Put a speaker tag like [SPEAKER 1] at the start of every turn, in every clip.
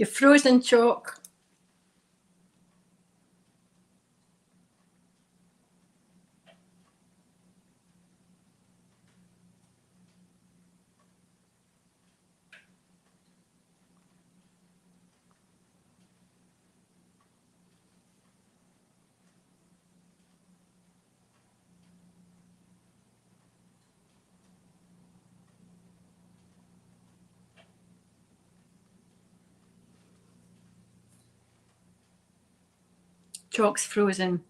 [SPEAKER 1] You're frozen, Chalk. Chalk's frozen.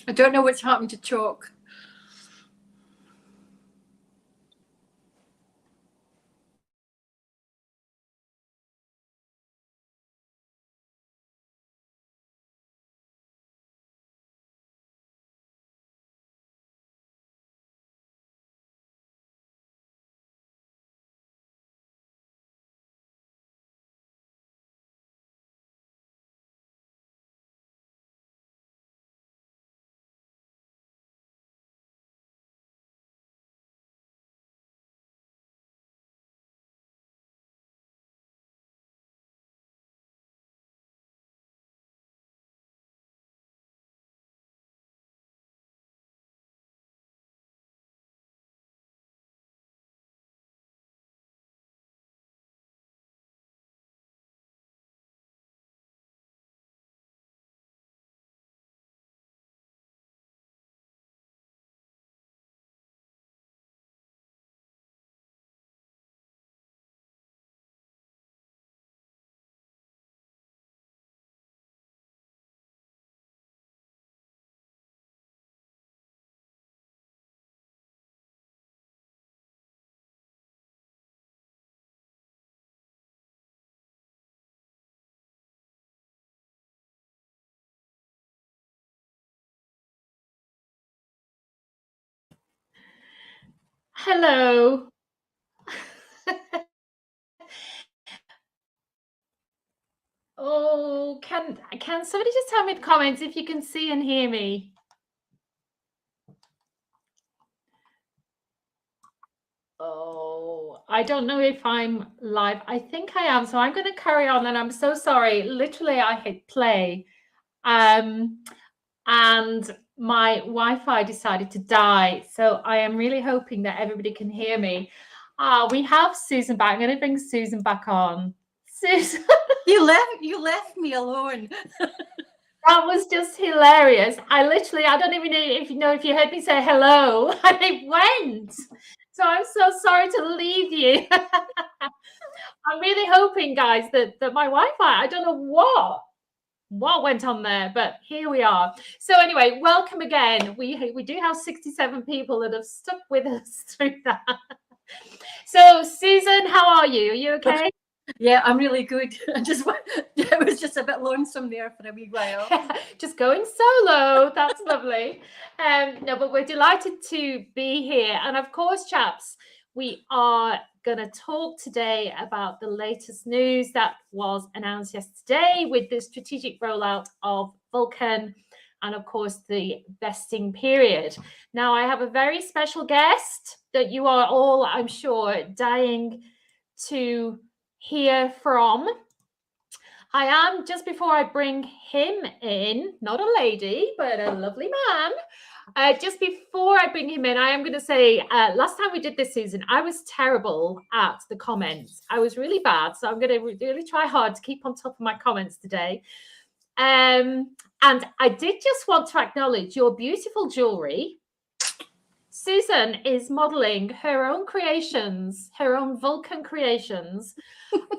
[SPEAKER 1] I don't know what's happened to Chalk.
[SPEAKER 2] Hello. Oh, can somebody just tell me in the comments if you can see and hear me? Oh, I don't know if I'm live. I think I am, so I'm going to carry on, and I'm so sorry. Literally, I hit play, and my Wi-Fi decided to die. So I am really hoping that everybody can hear me. We have Susan back. I'm going to bring Susan back on. Susan.
[SPEAKER 1] You left me alone.
[SPEAKER 2] That was just hilarious. I don't even know if you heard me say hello, and it went. So I'm so sorry to leave you. I'm really hoping, guys, that my Wi-Fi, I don't know what went on there, but here we are. So anyway, welcome again. We do have 67 people that have stuck with us through that. So Susan, how are you? Are you okay?
[SPEAKER 1] Yeah, I'm really good. It was just a bit lonesome there for a wee while.
[SPEAKER 2] Just going solo. That's lovely. No, but we're delighted to be here. And of course, chaps, we are going to talk today about the latest news that was announced yesterday with the strategic rollout of Vulcan and, of course, the vesting period. Now, I have a very special guest that you are all, I'm sure, dying to hear from. I am, just before I bring him in, not a lady, but a lovely man. Just before I bring him in, I am going to say, last time we did this season, I was terrible at the comments. I was really bad. So I'm going to really try hard to keep on top of my comments today. And I did just want to acknowledge your beautiful jewelry. Susan is modeling her own creations, her own Vulcan creations.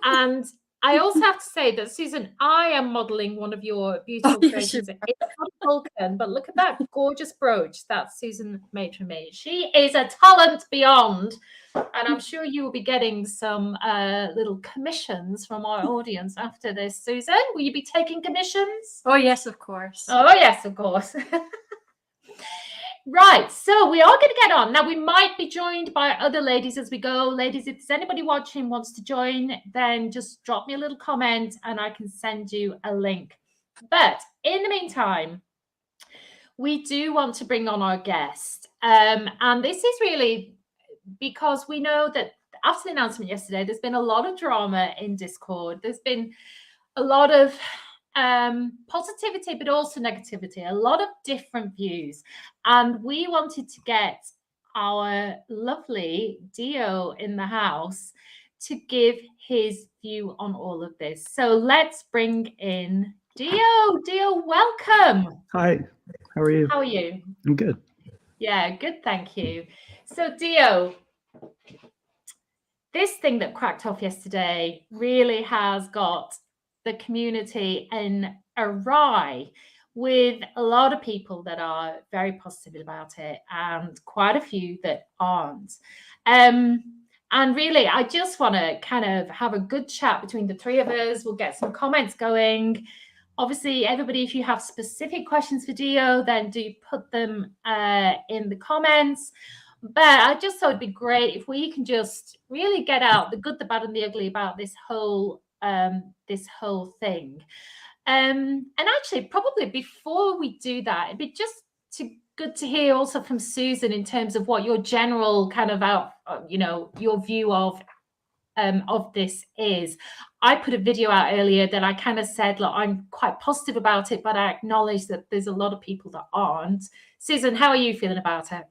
[SPEAKER 2] And I also have to say that, Susan, I am modeling one of your beautiful creations. It's not Vulcan, but look at that gorgeous brooch that Susan made for me. She is a talent beyond. And I'm sure you will be getting some little commissions from our audience after this. Susan, will you be taking commissions?
[SPEAKER 1] Oh, yes, of course.
[SPEAKER 2] Oh, yes, of course. Right, so we are going to get on. Now, we might be joined by other ladies as we go. Ladies, if there's anybody watching wants to join, then just drop me a little comment and I can send you a link. But in the meantime, we do want to bring on our guest. And this is really because we know that after the announcement yesterday, there's been a lot of drama in Discord. There's been a lot of positivity, but also negativity, a lot of different views. And we wanted to get our lovely Dio in the house to give his view on all of this. So let's bring in Dio. Dio, welcome.
[SPEAKER 3] Hi, how are you?
[SPEAKER 2] How are you?
[SPEAKER 3] I'm good.
[SPEAKER 2] Yeah, good, thank you. So Dio, this thing that cracked off yesterday really has got the community in awry, with a lot of people that are very positive about it and quite a few that aren't. And really, I just want to kind of have a good chat between the three of us. We'll get some comments going. Obviously, everybody, if you have specific questions for Dio, then do put them in the comments. But I just thought it'd be great if we can just really get out the good, the bad, and the ugly about this whole thing. And actually, probably before we do that, it'd be just good to hear also from Susan in terms of what your general kind of your view of this is. I put a video out earlier that I kind of said, look, I'm quite positive about it, but I acknowledge that there's a lot of people that aren't. Susan, how are you feeling about it?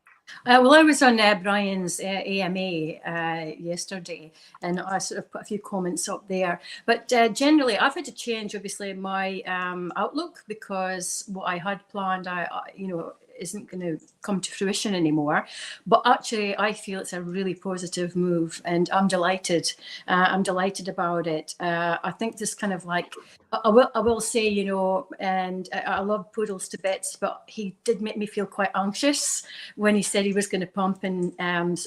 [SPEAKER 1] Well, I was on Brian's AMA yesterday, and I sort of put a few comments up there. But generally, I've had to change, obviously, my outlook, because what I had planned, isn't going to come to fruition anymore. But actually, I feel it's a really positive move, and I'm delighted. I'm delighted about it. I think this kind of like, I will say, and I love Poodles to bits, but he did make me feel quite anxious when he said he was going to pump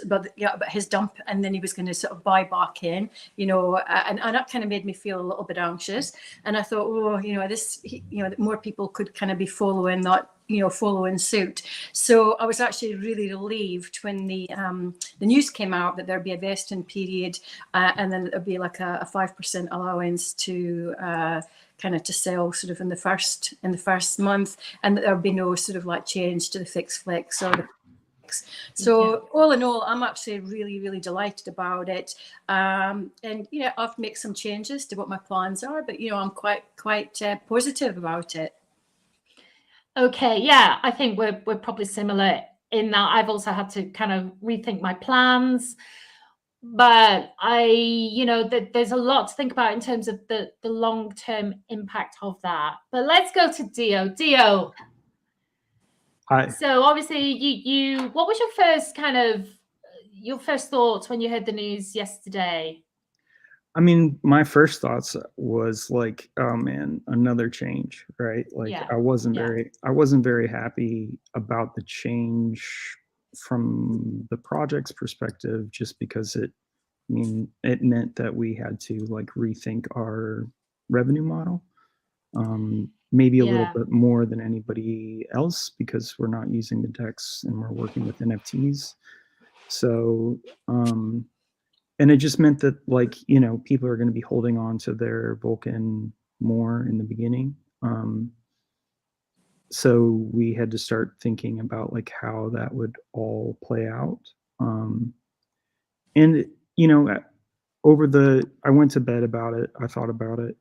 [SPEAKER 1] but his dump, and then he was going to sort of buy back in, and that kind of made me feel a little bit anxious. And I thought, more people could kind of be following that, following suit. So I was actually really relieved when the news came out that there'd be a vesting period, and then there'd be like a 5% allowance to kind of to sell sort of in the first month, and that there'd be no sort of like change to the fixed flex or the flex. So all in all, I'm actually really, really delighted about it. And I have to make some changes to what my plans are, but I'm quite positive about it.
[SPEAKER 2] Okay, yeah, I think we're probably similar in that I've also had to kind of rethink my plans. But there's a lot to think about in terms of the long-term impact of that. But let's go to Dio. Dio.
[SPEAKER 3] Hi.
[SPEAKER 2] So obviously you what was your first thoughts when you heard the news yesterday?
[SPEAKER 3] I mean, my first thoughts was like, oh man, another change, right? Like I wasn't very happy about the change from the project's perspective, just because it meant that we had to like rethink our revenue model. Maybe a little bit more than anybody else, because we're not using the DEX and we're working with NFTs. So, and it just meant that like, people are going to be holding on to their Vulcan more in the beginning. So we had to start thinking about like how that would all play out. And, I went to bed about it. I thought about it.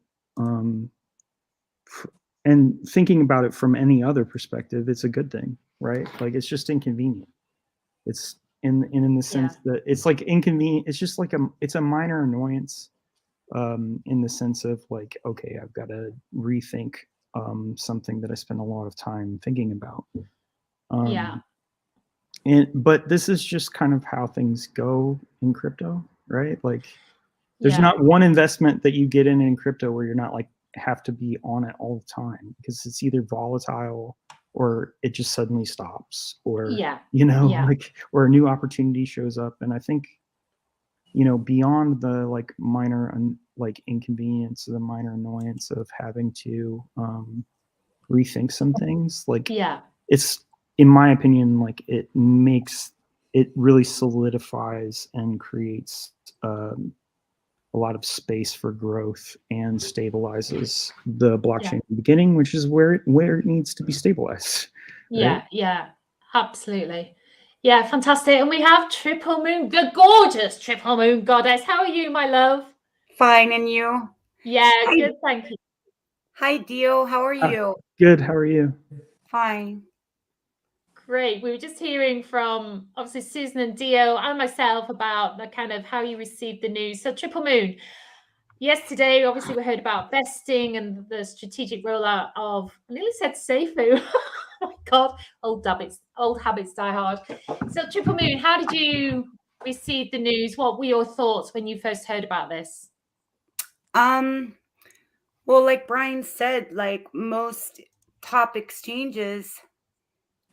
[SPEAKER 3] And thinking about it from any other perspective, it's a good thing, right? Like it's just inconvenient. It's in the sense that it's like inconvenient. It's just like it's a minor annoyance, in the sense of like, okay, I've got to rethink something that I spent a lot of time thinking about. But this is just kind of how things go in crypto, right? Like there's not one investment that you get in crypto where you're not like have to be on it all the time, because it's either volatile or it just suddenly stops, or like, or a new opportunity shows up. And I think, beyond the like minor like inconvenience, the minor annoyance of having to rethink some things, like it's, in my opinion, like it really solidifies and creates a lot of space for growth and stabilizes the blockchain in the beginning, which is where it needs to be stabilized. Right?
[SPEAKER 2] Yeah, absolutely. Yeah, fantastic. And we have Triple Moon, the gorgeous Triple Moon Goddess. How are you, my love?
[SPEAKER 4] Fine, and you?
[SPEAKER 2] Yeah, good, thank you.
[SPEAKER 4] Hi, Dio. How are you?
[SPEAKER 3] Good. How are you?
[SPEAKER 4] Fine.
[SPEAKER 2] Great. We were just hearing from obviously Susan and Dio and myself about the kind of how you received the news. So Triple Moon, yesterday, obviously we heard about vesting and the strategic rollout of, I nearly said Seifu. Oh my God, old habits die hard. So Triple Moon, how did you receive the news? What were your thoughts when you first heard about this?
[SPEAKER 4] Well, like Brian said, like most top exchanges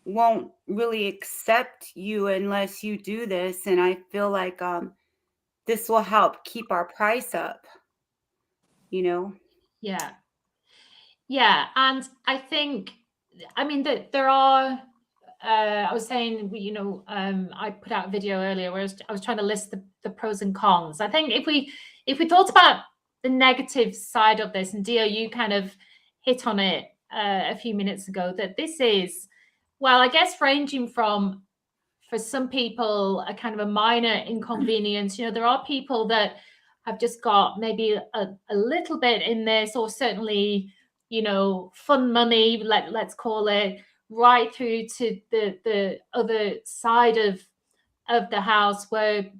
[SPEAKER 4] won't really accept you unless you do this. And I feel like this will help keep our price up,
[SPEAKER 2] Yeah. And I think, I mean, that there are, I was saying, I put out a video earlier where I was trying to list the pros and cons. I think if we thought about the negative side of this, and Dio, you kind of hit on it a few minutes ago, that this is, well, I guess ranging from, for some people, a kind of a minor inconvenience. There are people that have just got maybe a little bit in this, or certainly, fun money, let's call it, right through to the other side of the house where,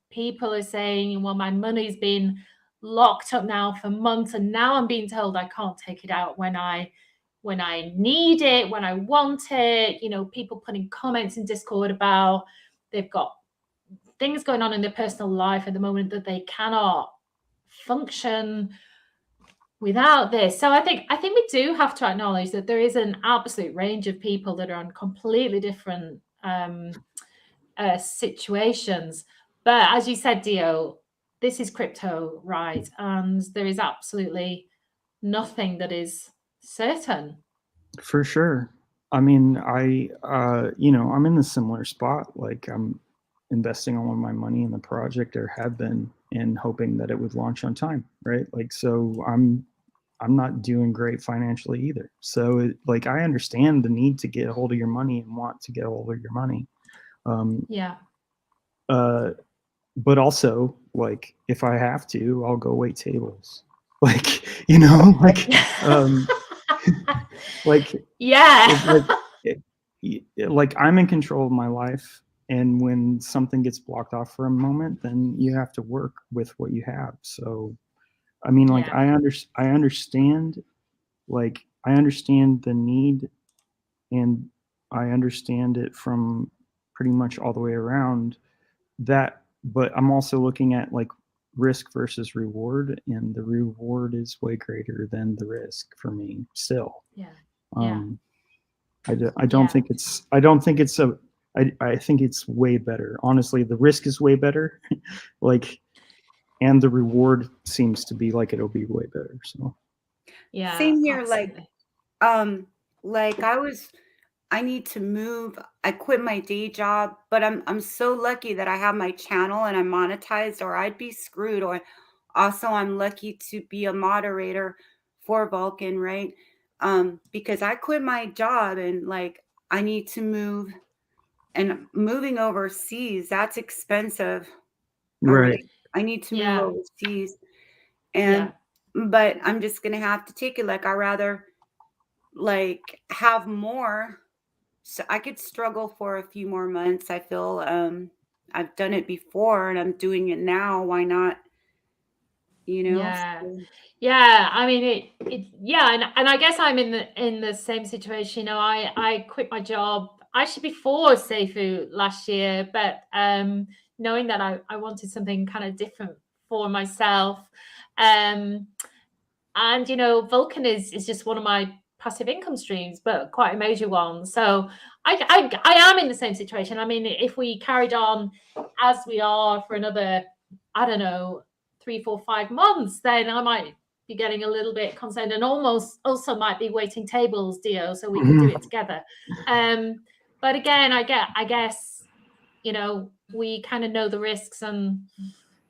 [SPEAKER 2] people are saying, well, my money's been locked up now for months, and now I'm being told I can't take it out when I need it, when I want it. People putting comments in Discord about they've got things going on in their personal life at the moment that they cannot function without this. So I think we do have to acknowledge that there is an absolute range of people that are on completely different situations. But as you said, Dio, this is crypto, right? And there is absolutely nothing that is certain.
[SPEAKER 3] For sure. I mean, I'm in a similar spot. Like I'm investing all of my money in the project, or have been, and hoping that it would launch on time, right? Like, so I'm not doing great financially either. So like, I understand the need to get a hold of your money and want to get a hold of your money. But also, like, if I have to, I'll go wait tables. Like, like, like I'm in control of my life. And when something gets blocked off for a moment, then you have to work with what you have. So, I mean, like, I understand, like, I understand the need, and I understand it from pretty much all the way around that. But I'm also looking at like risk versus reward, and the reward is way greater than the risk for me still. I don't think it's, I think it's way better. Honestly, the risk is way better. Like, and the reward seems to be like it'll be way better. So
[SPEAKER 4] same here. Absolutely. Like I need to move. I quit my day job, but I'm so lucky that I have my channel and I'm monetized, or I'd be screwed. Or also I'm lucky to be a moderator for Vulcan, right? Because I quit my job and like I need to move, and moving overseas, that's expensive.
[SPEAKER 3] Right.
[SPEAKER 4] I need to move overseas, and but I'm just gonna have to take it. Like I rather like have more. So I could struggle for a few more months. I feel I've done it before and I'm doing it now. Why not?
[SPEAKER 2] Yeah. I mean, and I guess I'm in the same situation. I quit my job actually before Seifu last year, but knowing that I wanted something kind of different for myself. And, you know, Vulcan is just one of my passive income streams, but quite a major one. So I am in the same situation. I mean, if we carried on as we are for another, I don't know, 3, 4, 5 months, then I might be getting a little bit concerned, and almost also might be waiting tables, Dio, so we can do it together. But again, I guess, you know, we kind of know the risks, and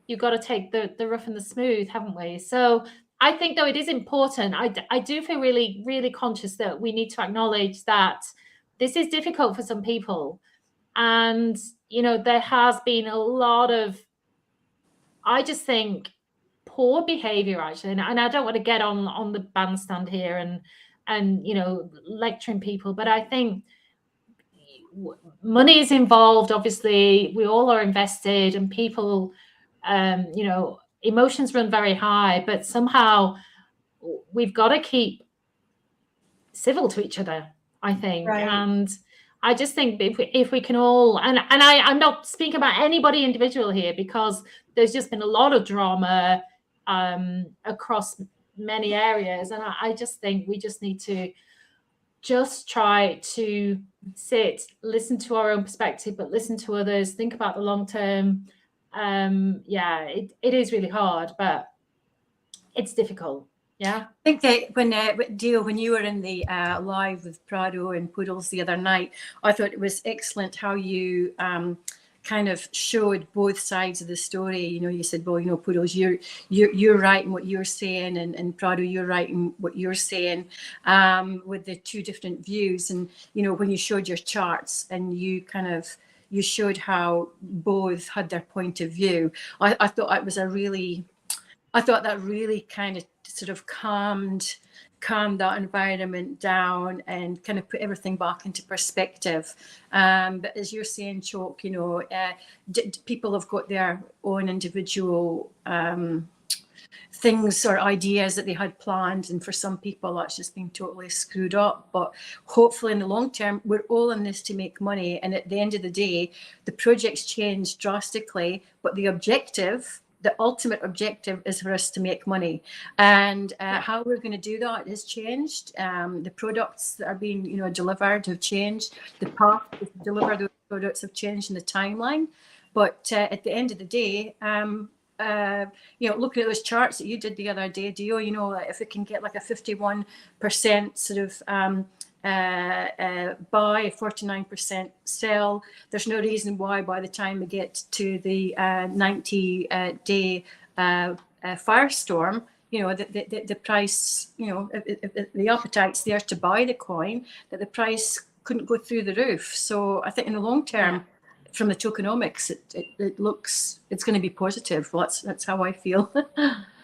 [SPEAKER 2] you've got to take the rough and the smooth, haven't we? So I think, though, it is important. I do feel really, really conscious that we need to acknowledge that this is difficult for some people. And, you know, there has been a lot of, I just think, poor behavior, actually. And I don't want to get on the bandstand here and, you know, lecturing people, but I think money is involved. Obviously, we all are invested, and people, you know, emotions run very high, but somehow we've got to keep civil to each other, I think. Right. And I just think if we can all, and I'm not speaking about anybody individual here, because there's just been a lot of drama across many areas, and I just think we just need to just try to sit, listen to our own perspective, but listen to others, think about the long term. Yeah, it is really hard, but it's difficult. Yeah,
[SPEAKER 1] I think that when you were in the live with Prado and Poodles the other night, I thought it was excellent how you kind of showed both sides of the story. You know, you said, well, you know, Poodles, you're right in what you're saying, and Prado, you're right in what you're saying, with the two different views. And, you know, when you showed your charts and you showed how both had their point of view, I thought that really kind of sort of calmed that environment down and kind of put everything back into perspective. But as you're saying, Choke, you know, people have got their own individual things or ideas that they had planned, and for some people that's just been totally screwed up. But hopefully in the long term, we're all in this to make money, and at the end of the day, the projects change drastically, but the ultimate objective is for us to make money. And how we're going to do that has changed. The products that are being, you know, delivered have changed. The path to deliver those products have changed in the timeline. But at the end of the day, you know, looking at those charts that you did the other day, Dio, you know, if it can get like a 51% sort of buy, 49% sell, there's no reason why by the time we get to the 90-day firestorm, you know, the price, you know, if the appetite's there to buy the coin, that the price couldn't go through the roof. So I think in the long term, from the tokenomics, it looks, it's going to be positive. Well, that's how I feel.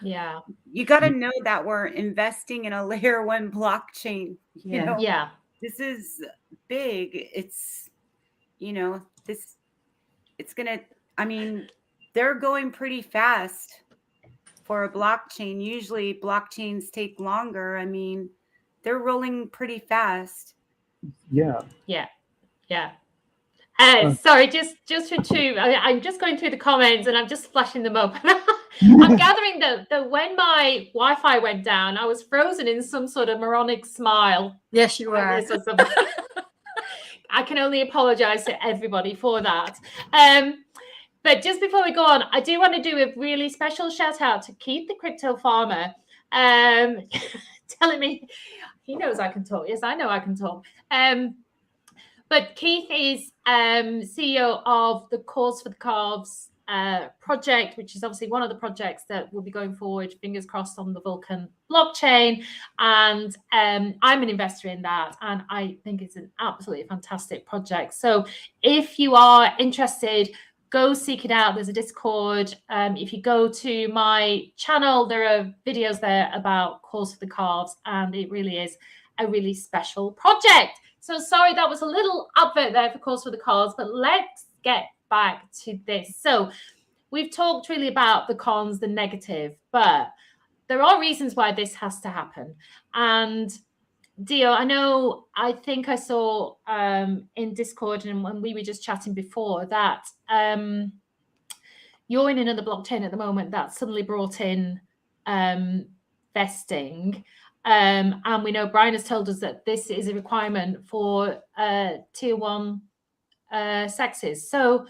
[SPEAKER 2] Yeah.
[SPEAKER 4] You got to know that we're investing in a layer 1 blockchain. You know?
[SPEAKER 2] Yeah.
[SPEAKER 4] This is big. It's, you know, it's going to, I mean, they're going pretty fast for a blockchain. Usually blockchains take longer. I mean, they're rolling pretty fast.
[SPEAKER 3] Yeah.
[SPEAKER 2] Yeah. Yeah. Sorry, just for two. I'm just going through the comments and I'm just flashing them up. I'm gathering that when my Wi-Fi went down, I was frozen in some sort of moronic smile.
[SPEAKER 1] Yes, you were.
[SPEAKER 2] I can only apologize to everybody for that. But just before we go on, I do want to do a really special shout out to Keith, the crypto farmer, telling me he knows I can talk. Yes, I know I can talk. But Keith is CEO of the Cause for the Calves project, which is obviously one of the projects that will be going forward, fingers crossed, on the Vulcan blockchain. And I'm an investor in that, and I think it's an absolutely fantastic project. So if you are interested, go seek it out. There's a Discord. If you go to my channel, there are videos there about Cause for the Calves, and it really is a really special project. So sorry, that was a little advert there for Cause for the Cause, but let's get back to this. So we've talked really about the cons, the negative, but there are reasons why this has to happen. And Dio, I think I saw in Discord and when we were just chatting before that you're in another blockchain at the moment that suddenly brought in vesting. And we know Brian has told us that this is a requirement for tier 1 sexes. So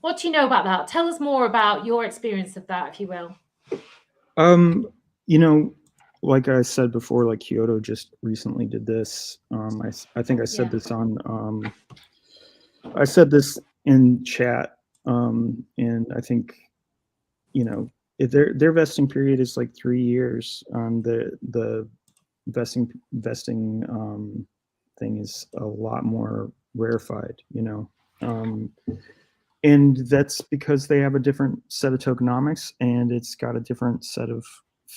[SPEAKER 2] what do you know about that? Tell us more about your experience of that, if you will.
[SPEAKER 3] You know, like I said before, like Kyoto just recently did this. I think I said this on, I said this in chat, and I think, you know, their vesting period is like 3 years. The vesting thing is a lot more rarefied, you know. And that's because they have a different set of tokenomics, and it's got a different set of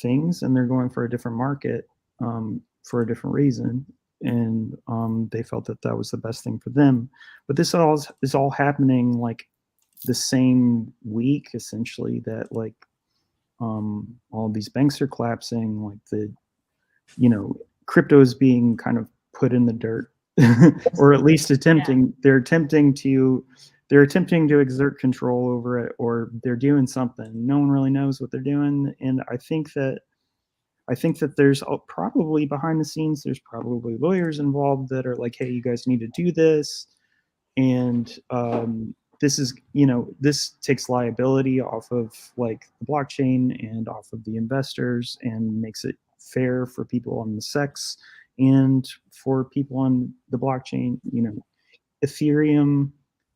[SPEAKER 3] things, and they're going for a different market for a different reason. And they felt that that was the best thing for them. But this is all happening like the same week, essentially, that like all these banks are collapsing, like crypto is being kind of put in the dirt, or at least attempting. They're attempting to exert control over it, or they're doing something. No one really knows what they're doing, and I think that there's probably behind the scenes, there's probably lawyers involved that are like, hey, you guys need to do this, and this is, this takes liability off of like the blockchain and off of the investors, and makes it fair for people on the SEX and for people on the blockchain. Ethereum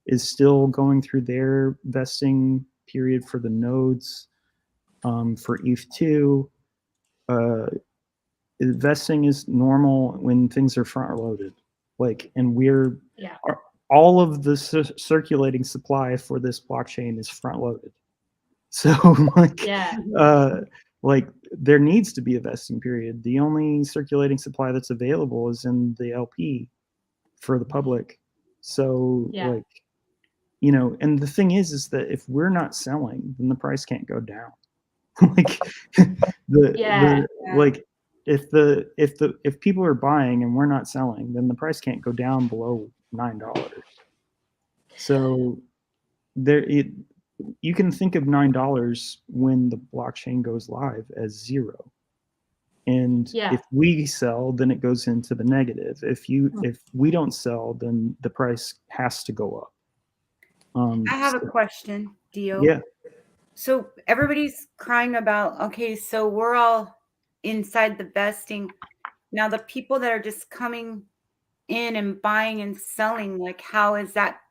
[SPEAKER 3] is still going through their vesting period for the nodes. For ETH2, vesting is normal when things are front loaded, like, and all of the circulating supply for this blockchain is front loaded. So like there needs to be a vesting period. The only circulating supply that's available is in the LP for the public. So like, and the thing is that if we're not selling, then the price can't go down. Like like if people are buying and we're not selling, then the price can't go down below $9. So you can think of $9 when the blockchain goes live as 0. And if we sell, then it goes into the negative. If we don't sell, then the price has to go up.
[SPEAKER 4] I have a question, Dio.
[SPEAKER 3] Yeah.
[SPEAKER 4] So everybody's crying about, okay, so we're all inside the vesting. Now the people that are just coming in and buying and selling, like, how is that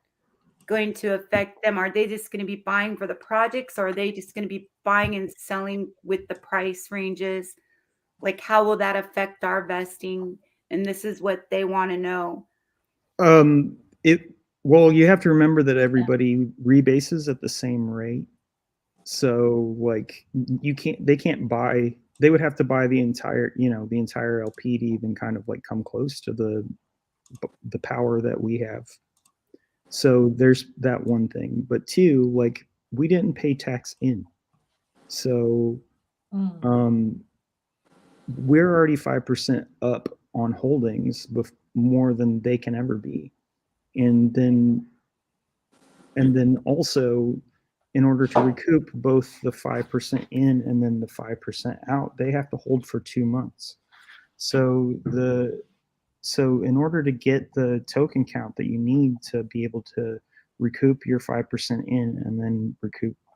[SPEAKER 4] going to affect them? Are they just going to be buying for the projects, or are they just going to be buying and selling with the price ranges? Like, how will that affect our vesting? And this is what they want to know.
[SPEAKER 3] Well, you have to remember that everybody rebases at the same rate. So like they would have to buy the entire LP to even kind of like come close to the power that we have. So there's that one thing. But two, like, we didn't pay tax in. So we're already 5% up on holdings with more than they can ever be. And then also, in order to recoup both the 5% in and then the 5% out, they have to hold for 2 months. So in order to get the token count that you need to be able to recoup your 5% in and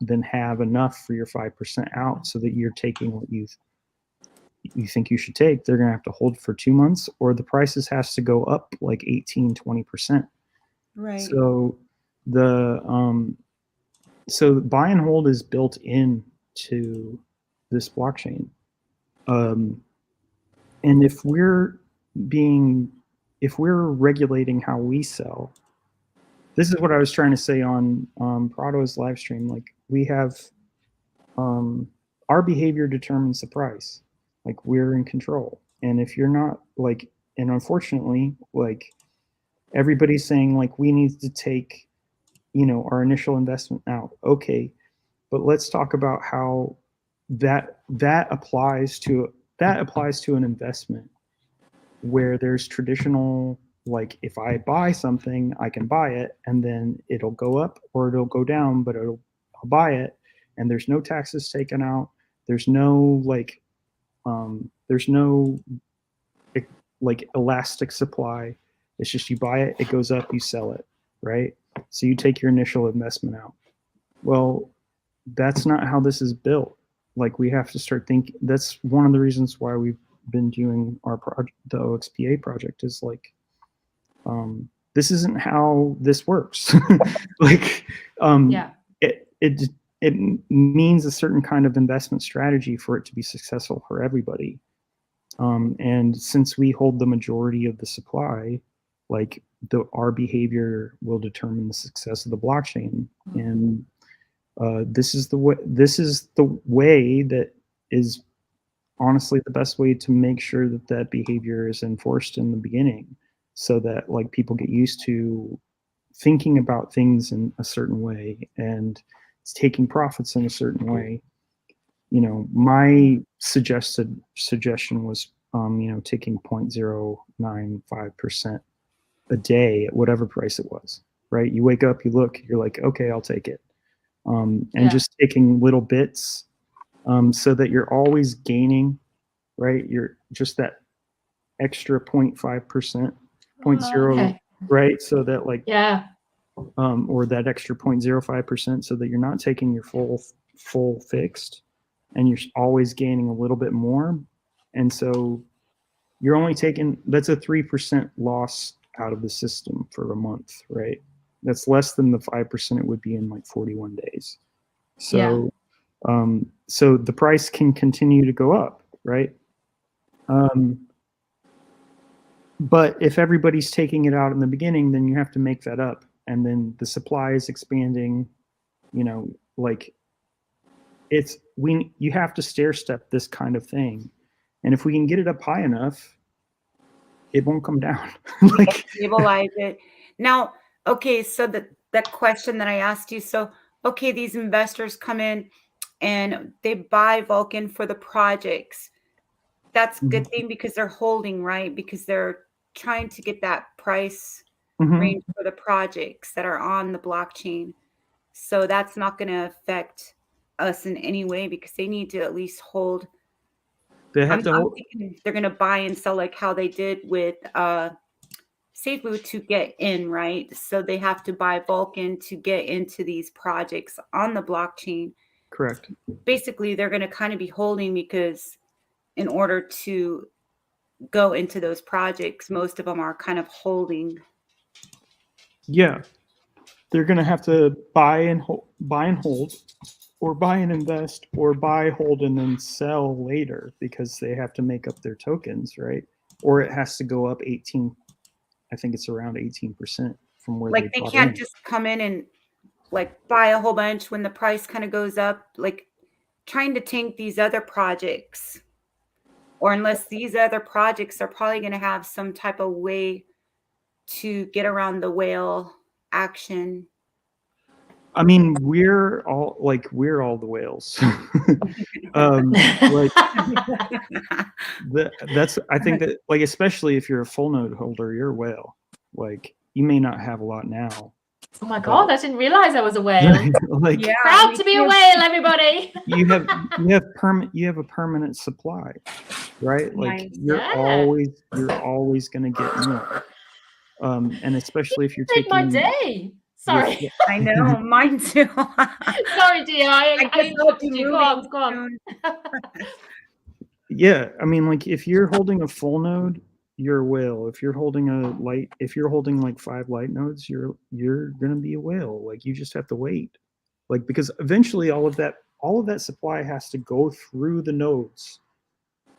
[SPEAKER 3] then have enough for your 5% out, so that you're taking what you think you should take, they're gonna have to hold for 2 months, or the prices has to go up like 18-20%. Right. So so buy and hold is built into this blockchain. And if we're regulating how we sell, this is what I was trying to say on Prado's live stream. Like, we have our behavior determines the price. Like, we're in control. And if you're not, like, and unfortunately, like, everybody's saying like, we need to take our initial investment out. Okay, but let's talk about how that applies to an investment. where there's traditional, like if I buy something, I can buy it and then it'll go up or it'll go down, but I'll buy it and there's no taxes taken out. There's no like elastic supply. It's just you buy it, it goes up, you sell it, right? So you take your initial investment out. Well, that's not how this is built. Like we have to start thinking. That's one of the reasons why we've been doing our project, the OXPA project, is like, this isn't how this works. Like, it means a certain kind of investment strategy for it to be successful for everybody. And since we hold the majority of the supply, like our behavior will determine the success of the blockchain. And this is the way that is honestly the best way to make sure that that behavior is enforced in the beginning, so that like people get used to thinking about things in a certain way and taking profits in a certain way. You know, my suggestion was, you know, taking 0.095% a day at whatever price it was, right? You wake up, you look, you're like, okay, I'll take it. And just taking little bits, so that you're always gaining, right? You're just that extra 0.5%, 0.0, right? So that like, or that extra 0.05%, so that you're not taking your full fixed, and you're always gaining a little bit more. And so you're only taking, that's a 3% loss out of the system for a month, right? That's less than the 5% it would be in like 41 days. So, so the price can continue to go up, right? But if everybody's taking it out in the beginning, then you have to make that up. And then the supply is expanding, you know, like you have to stair step this kind of thing. And if we can get it up high enough, it won't come down. Like
[SPEAKER 4] stabilize it. Now, okay, so that question that I asked you, so okay, these investors come in and they buy Vulcan for the projects. That's a good thing because they're holding, right? Because they're trying to get that price range for the projects that are on the blockchain. So that's not going to affect us in any way because they need to at least hold. I'm thinking they're going to buy and sell like how they did with SafeBoot to get in, right? So they have to buy Vulcan to get into these projects on the blockchain.
[SPEAKER 3] Correct.
[SPEAKER 4] Basically, they're going to kind of be holding because in order to go into those projects, most of them are kind of holding.
[SPEAKER 3] Yeah, they're going to have to buy and hold, or buy and invest, or buy, hold, and then sell later because they have to make up their tokens, right? Or it has to go up 18. I think it's around 18% from where
[SPEAKER 4] like they can't just come in and like buy a whole bunch when the price kind of goes up, like trying to tank these other projects. Or unless these other projects are probably going to have some type of way to get around the whale action.
[SPEAKER 3] I mean, we're all the whales. That's I think that, like, especially if you're a full node holder, you're a whale. Like, you may not have a lot now.
[SPEAKER 2] Oh my God, I didn't realize I was a whale.
[SPEAKER 3] Like,
[SPEAKER 2] proud to be a whale, everybody.
[SPEAKER 3] you have a permanent supply, right? Like you're always going to get more. And especially if you're taking
[SPEAKER 2] my day. Sorry.
[SPEAKER 4] I know, mine too.
[SPEAKER 2] Sorry, dear. I interrupted you. Go on.
[SPEAKER 3] Yeah, I mean, like if you're holding a full node, you're a whale. If you're holding like 5 light nodes, you're gonna be a whale. Like you just have to wait, like because eventually all of that supply has to go through the nodes,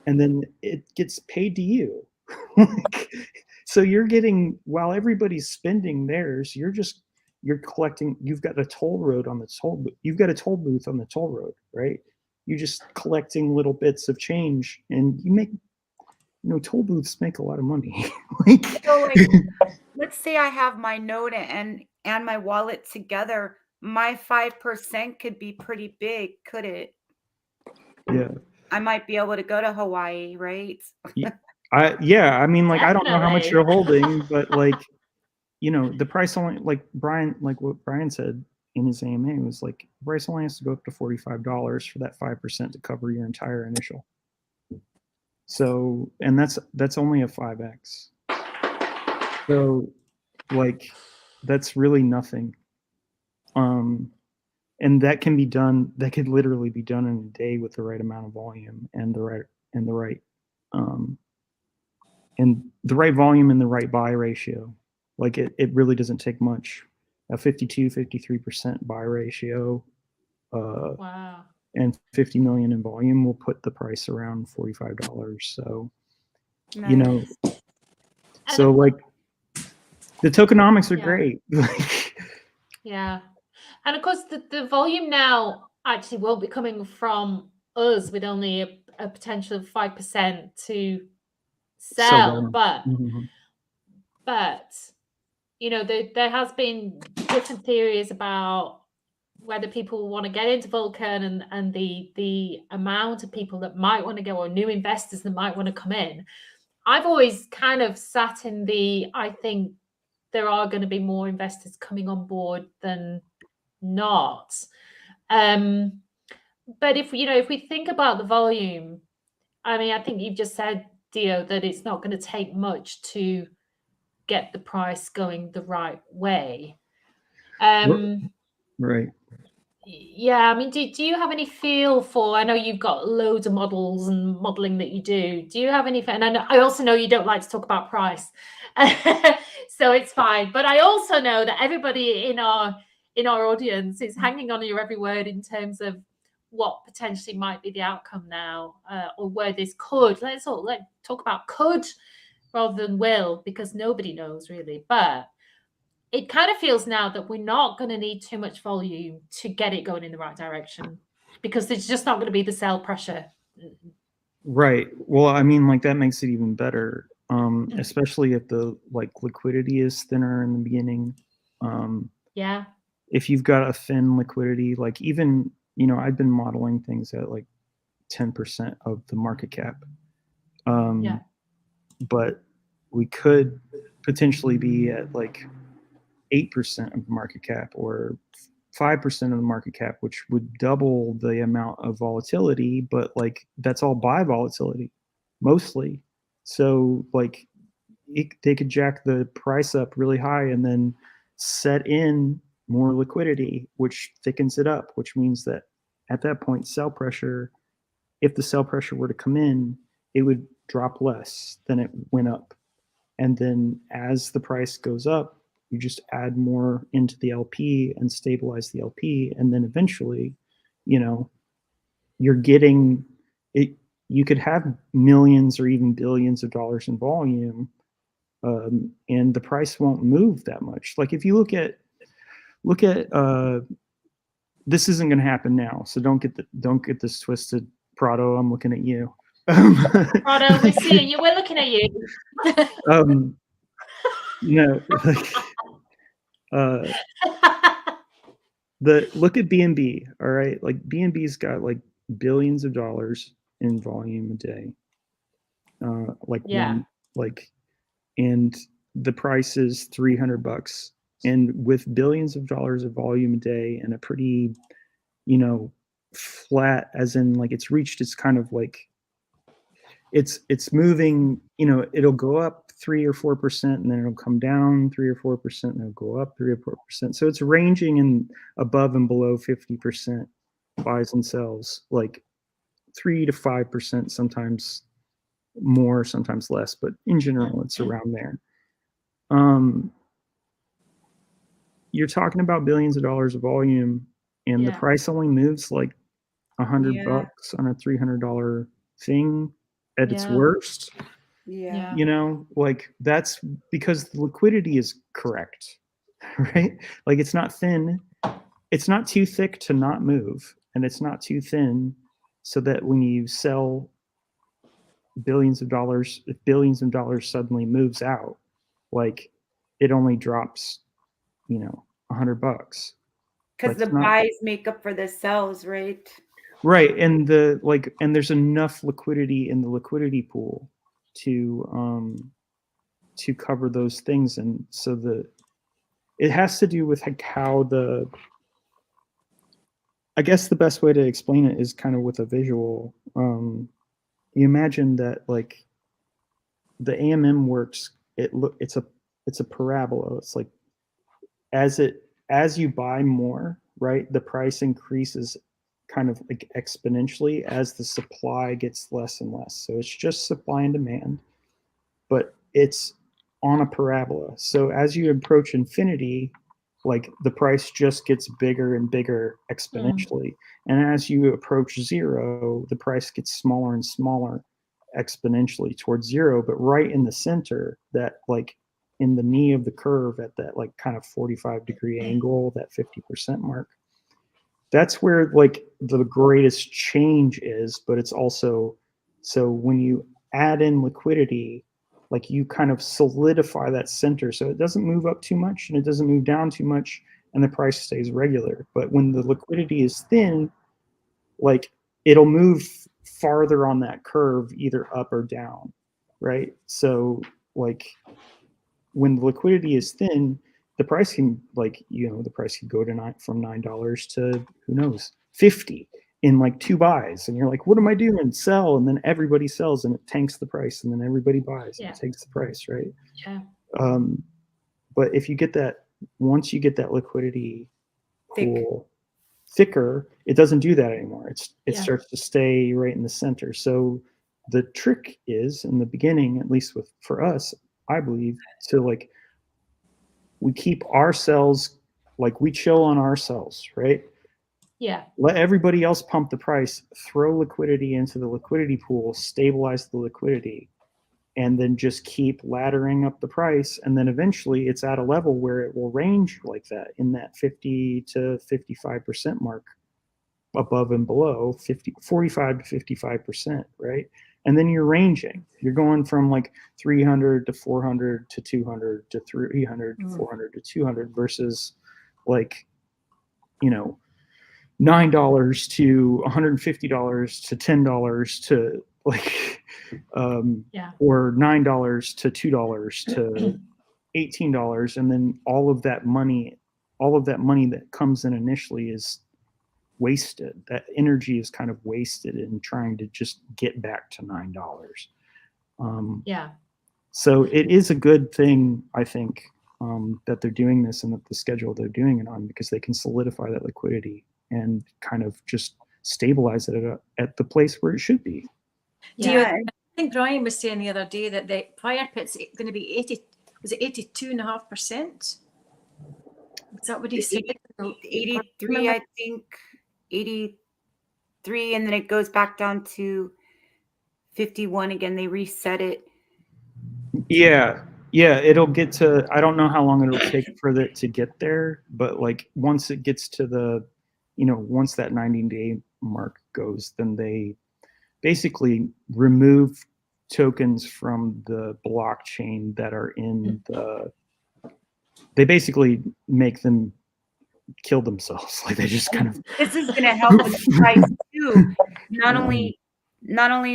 [SPEAKER 3] and then it gets paid to you. So you're getting, while everybody's spending theirs, you're collecting. You've got a toll road on the toll. You've got a toll booth on the toll road, right? You're just collecting little bits of change, and you make, toll booths make a lot of money.
[SPEAKER 4] So let's say I have my node and my wallet together. My 5% could be pretty big, could it?
[SPEAKER 3] Yeah.
[SPEAKER 4] I might be able to go to Hawaii, right?
[SPEAKER 3] Yeah, I mean, like, I don't know how much
[SPEAKER 2] Definitely.
[SPEAKER 3] you're holding, but like, you know, the price only, like Brian, like what Brian said in his AMA was like, the price only has to go up to $45 for that 5% to cover your entire initial. So, and that's only a 5x. So, like, that's really nothing. And that can be done. That could literally be done in a day with the right amount of volume and the right volume and the right buy ratio. Like it really doesn't take much. A 53% buy ratio,
[SPEAKER 2] Wow.
[SPEAKER 3] and 50 million in volume will put the price around $45. So,
[SPEAKER 4] Nice.
[SPEAKER 3] you know, so like the tokenomics are great.
[SPEAKER 2] Yeah. And of course, the volume now actually won't be coming from us with only a potential of 5% to sell, but you know, there has been different theories about whether people want to get into Vulcan and the amount of people that might want to go, or new investors that might want to come in. I've always kind of sat in I think there are going to be more investors coming on board than not. But if we think about the volume, I mean, I think you've just said, Dio, that it's not going to take much to get the price going the right way.
[SPEAKER 3] Right.
[SPEAKER 2] Yeah, I mean, do you have any feel for, I know you've got loads of models and modeling that you do. Do you have any, and I also know you don't like to talk about price, so it's fine. But I also know that everybody in our audience is hanging on your every word in terms of what potentially might be the outcome now, or where this could. Let's talk about could rather than will, because nobody knows really. But it kind of feels now that we're not going to need too much volume to get it going in the right direction, because there's just not going to be the sell pressure.
[SPEAKER 3] Right. Well, I mean, like that makes it even better, especially if the liquidity is thinner in the beginning.
[SPEAKER 2] Yeah.
[SPEAKER 3] If you've got a thin liquidity, like even, you know, I've been modeling things at like 10% of the market cap. But we could potentially be at like 8% of the market cap or 5% of the market cap, which would double the amount of volatility, but like that's all buy volatility mostly. So like they could jack the price up really high and then set in more liquidity, which thickens it up, which means that at that point, sell pressure, if the sell pressure were to come in, it would drop less than it went up. And then as the price goes up, you just add more into the LP and stabilize the LP. And then eventually, you know, you're getting it. You could have millions or even billions of dollars in volume, and the price won't move that much. Like if you look at this isn't going to happen now. So don't get this twisted, Prado. I'm looking at you.
[SPEAKER 2] Prado, we're seeing you. We're looking at you.
[SPEAKER 3] No, look at BNB. All right, like BNB's got like billions of dollars in volume a day. And the price is $300. And with billions of dollars of volume a day and a pretty, you know, flat, as in like it's reached its kind of like it's moving, you know, it'll go up 3 or 4% and then it'll come down 3 or 4% and it'll go up 3 or 4%. So it's ranging in above and below 50% buys and sells, like 3 to 5%, sometimes more, sometimes less, but in general, it's around there. You're talking about billions of dollars of volume, and the price only moves like $100 on a $300 thing at its worst. You know, like that's because the liquidity is correct, right? Like it's not thin, it's not too thick to not move, and it's not too thin so that when you sell billions of dollars, if billions of dollars suddenly moves out, like it only drops, you know, $100.
[SPEAKER 4] Because the buys make up for the sells, right?
[SPEAKER 3] Right, and there's enough liquidity in the liquidity pool to cover those things. And so it has to do with like how I guess the best way to explain it is kind of with a visual. You imagine that like the AMM works. It's a parabola. It's like as you buy more, right, the price increases kind of like exponentially as the supply gets less and less. So it's just supply and demand, but it's on a parabola. So as you approach infinity, like the price just gets bigger and bigger exponentially. And as you approach zero, the price gets smaller and smaller exponentially towards zero. But right in the center, that like in the knee of the curve at that like kind of 45-degree angle, that 50% mark, that's where like the greatest change is. But it's also, so when you add in liquidity, like you kind of solidify that center so it doesn't move up too much and it doesn't move down too much and the price stays regular. But when the liquidity is thin, like it'll move farther on that curve, either up or down, right? So like when the liquidity is thin, the price can like, the price can go to from $9 to who knows, 50 in like 2 buys. And you're like, what am I doing? Sell. And then everybody sells and it tanks the price. And then everybody buys and it takes the price, right?
[SPEAKER 2] Yeah.
[SPEAKER 3] But if you get that, once you get that liquidity pool thicker, it doesn't do that anymore. It starts to stay right in the center. So the trick is in the beginning, at least for us, I believe, to like, we keep our cells, like we chill on our cells, right?
[SPEAKER 2] Yeah.
[SPEAKER 3] Let everybody else pump the price, throw liquidity into the liquidity pool, stabilize the liquidity, and then just keep laddering up the price. And then eventually it's at a level where it will range like that in that 50 to 55% mark, above and below 45 to 55%, right? And then you're ranging. You're going from like 300 to 400 to 200 to 300 to 400 to 200 versus like, $9 to $150 to $10 to like, or $9 to $2 to $18. And then all of that money that comes in initially is wasted. That energy is kind of wasted in trying to just get back to $9. So it is a good thing, I think, that they're doing this and that the schedule they're doing it on, because they can solidify that liquidity and kind of just stabilize it at the place where it should be.
[SPEAKER 1] I think Brian was saying the other day that the prior pit's going to be 82.5%? Is that what he said?
[SPEAKER 4] 83, I think. 83, and then it goes back down to 51 again. They reset it.
[SPEAKER 3] Yeah, it'll get to, I don't know how long it'll take for it to get there, but like once it gets to the, once that 90-day mark goes, then they basically remove tokens from the blockchain that are in they basically make them kill themselves. Like they just kind of.
[SPEAKER 4] This is going to help with the price too. Not only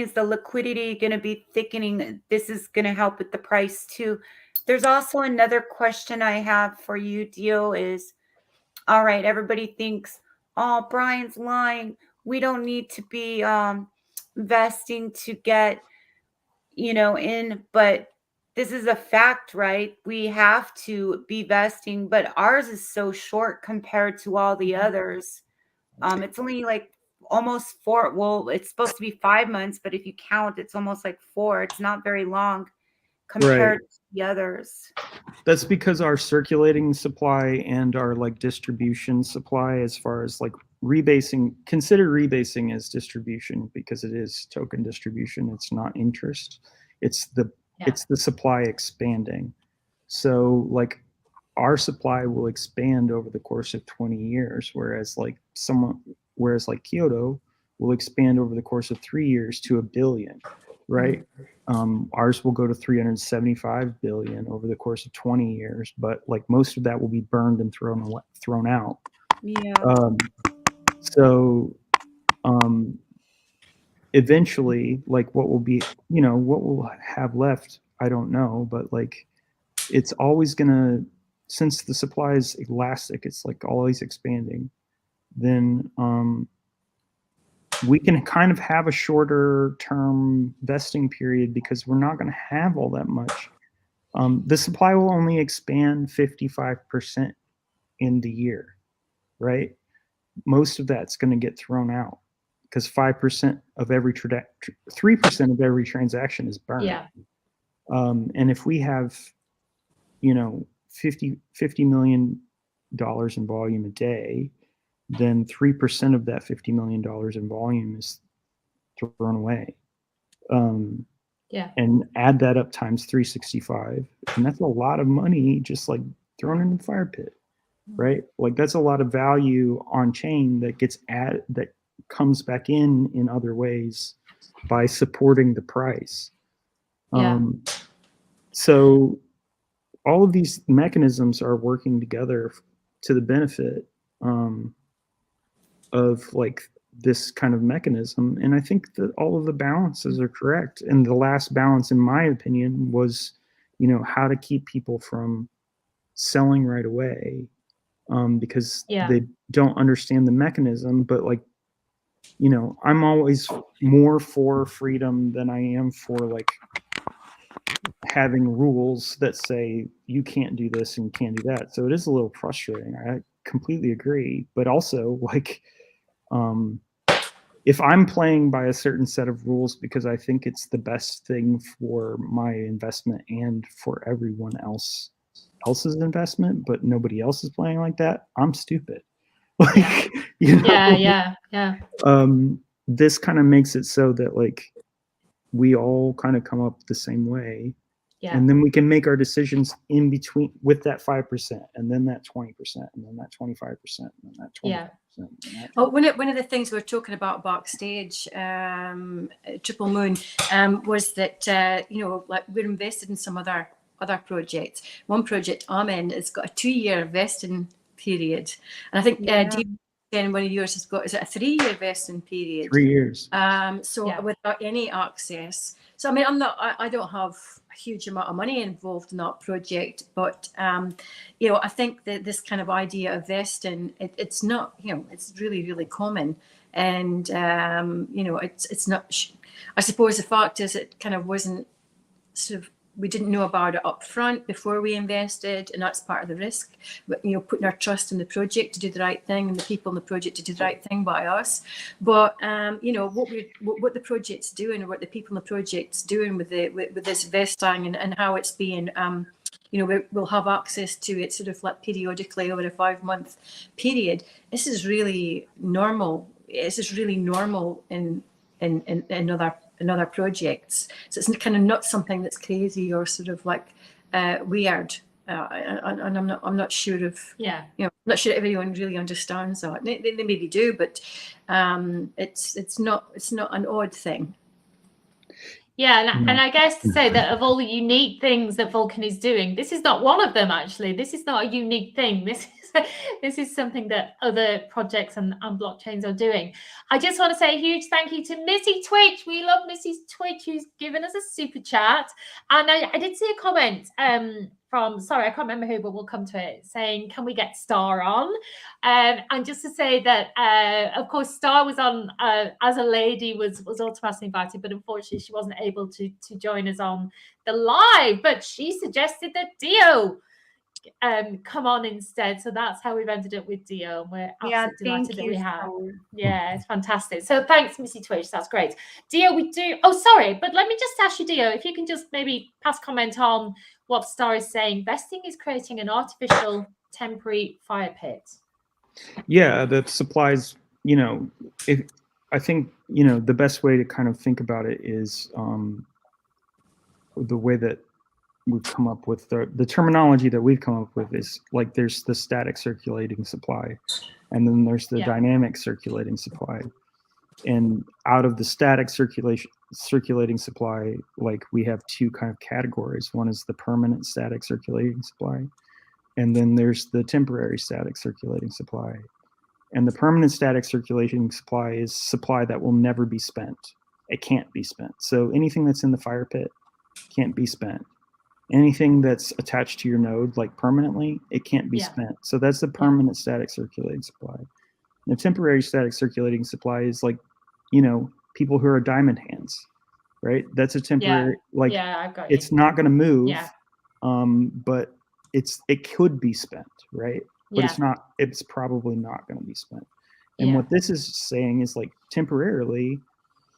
[SPEAKER 4] is the liquidity going to be thickening, this is going to help with the price too. There's also another question I have for you, Dio, is, all right, everybody thinks, oh, Brian's lying. We don't need to be vesting to get, in, but this is a fact, right? We have to be vesting, but ours is so short compared to all the others. It's only like almost 4. Well, it's supposed to be 5 months, but if you count, it's almost like 4. It's not very long compared to the others.
[SPEAKER 3] That's because our circulating supply and our like distribution supply, as far as like rebasing, consider rebasing as distribution because it is token distribution. It's not interest. It's the supply expanding. So like our supply will expand over the course of 20 years, whereas like Kyoto will expand over the course of 3 years to 1 billion, right? Ours will go to 375 billion over the course of 20 years, but like most of that will be burned and thrown out. eventually, like what will be, what we'll have left, I don't know, but like it's always gonna, since the supply is elastic, it's like always expanding, then we can kind of have a shorter term vesting period because we're not going to have all that much. The supply will only expand 55% in the year, right? Most of that's going to get thrown out because 5% of every 3% of every transaction is burned.
[SPEAKER 2] Yeah.
[SPEAKER 3] And if we have, $50 million in volume a day, then 3% of that $50 million in volume is thrown away.
[SPEAKER 2] Yeah.
[SPEAKER 3] And add that up times 365, and that's a lot of money just like thrown in the fire pit, right? Like that's a lot of value on chain that gets that comes back in other ways by supporting the price.
[SPEAKER 2] Yeah.
[SPEAKER 3] So all of these mechanisms are working together to the benefit of like this kind of mechanism. And I think that all of the balances are correct. And the last balance, in my opinion, was, how to keep people from selling right away because they don't understand the mechanism. But like, I'm always more for freedom than I am for like having rules that say you can't do this and can't do that. So it is a little frustrating. I completely agree. But also like, if I'm playing by a certain set of rules because I think it's the best thing for my investment and for everyone else's investment, but nobody else is playing like that, I'm stupid. Like,
[SPEAKER 2] Yeah.
[SPEAKER 3] This kind of makes it so that like we all kind of come up the same way. Yeah. And then we can make our decisions in between with that 5%, and then that 20%, and then that 25%, and then that 20%.
[SPEAKER 2] Yeah.
[SPEAKER 1] Oh, one of the things we were talking about backstage, Triple Moon, was that like we're invested in some other projects. One project I'm in has got a 2-year vesting period, and I think one of yours has got, is it a 3-year vesting period?
[SPEAKER 3] 3 years.
[SPEAKER 1] Without any access. So I mean, I don't have a huge amount of money involved in that project, but I think that this kind of idea of vesting, it's not, it's really, really common, and it's not. I suppose the fact is it kind of wasn't sort of. We didn't know about it up front before we invested, and that's part of the risk. But putting our trust in the project to do the right thing, and the people in the project to do the right thing by us. But what the project's doing, or what the people in the project's doing with this vesting, and how it's being, we'll have access to it sort of like periodically over a 5-month period. This is really normal. This is really normal in other projects, so it's kind of not something that's crazy or sort of like weird, and I'm not sure if not sure everyone really understands that. They maybe do, but it's not an odd thing.
[SPEAKER 2] Yeah, and I guess to say that of all the unique things that Vulcan is doing, this is not one of them. Actually, this is not a unique thing. This is something that other projects and blockchains are doing. I just want to say a huge thank you to Missy Twitch. We love Missy Twitch, who's given us a super chat. And I did see a comment from, sorry, I can't remember who, but we'll come to it, saying, can we get Star on? And just to say that, of course, Star was on, as a lady, was automatically invited, but unfortunately she wasn't able to join us on the live, but she suggested that Dio come on instead, so that's how we've ended up with Dio, and we're absolutely delighted that we have. Yeah, it's fantastic. So thanks, Missy Twitch, that's great. Dio, we do, oh sorry, but let me just ask you, Dio, if you can just maybe pass comment on what Star is saying. Vesting is creating an artificial temporary fire pit. Yeah,
[SPEAKER 3] that supplies, I think the best way to kind of think about it is the way that we've come up with the terminology that we've come up with is like there's the static circulating supply, and then there's the dynamic circulating supply. And out of the static circulating supply, like we have two kind of categories. One is the permanent static circulating supply, and then there's the temporary static circulating supply. And the permanent static circulating supply is supply that will never be spent. it can't be spent. So anything that's in the fire pit can't be spent. Anything that's attached to your node, like permanently, it can't be spent. So that's the permanent static circulating supply. The temporary static circulating supply is like, you know, people who are diamond hands, right? That's a temporary, like,
[SPEAKER 2] I've got you.
[SPEAKER 3] it's not going to move, but it could be spent, right? But it's probably not going to be spent. And what this is saying is like temporarily,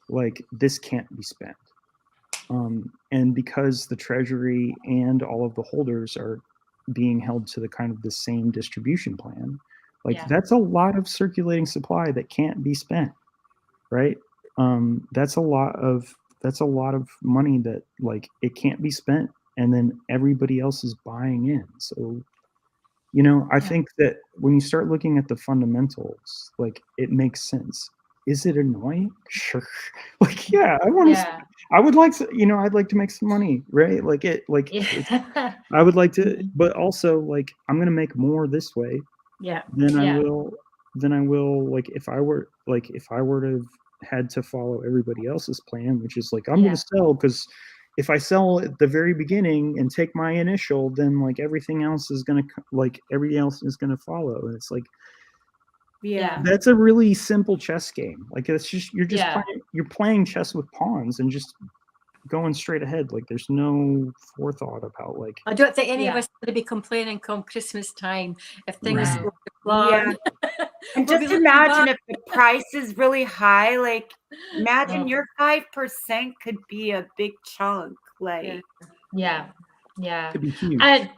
[SPEAKER 3] like this can't be spent. And because the treasury and all of the holders are being held to the kind of the same distribution plan, like that's a lot of circulating supply that can't be spent, right? That's a lot of money that like it can't be spent, and then everybody else is buying in. So, you know, I think that when you start looking at the fundamentals, like it makes sense. Is it annoying? Sure. Like, yeah, I would like to, you know, I'd like to make some money, right? Like I would like to, but also like I'm gonna make more this way. Than I will like if I were to have had to follow everybody else's plan, which is like I'm gonna sell, because if I sell at the very beginning and take my initial, then like everything else is gonna follow. And it's like, that's a really simple chess game. Like it's just you're playing chess with pawns and just going straight ahead. Like there's no forethought about like.
[SPEAKER 1] I don't think any of us are going to be complaining come Christmas time if things go to plan.
[SPEAKER 4] And just imagine if the price is really high. Like imagine your 5% could be a big chunk. Like
[SPEAKER 3] Could be huge.
[SPEAKER 2] And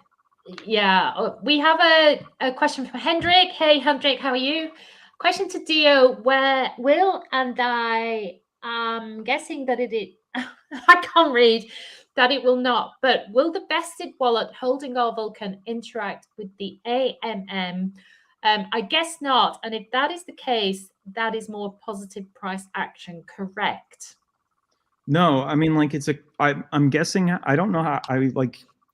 [SPEAKER 2] we have a question from Hendrik. Hey Hendrik, how are you? Question to Dio, where Will and I am guessing that I can't read that it will not, but will the vested wallet holding our Vulcan interact with the AMM? I guess not. And if that is the case, that is more positive price action, correct?
[SPEAKER 3] No, I mean, like I'm guessing, I don't know how,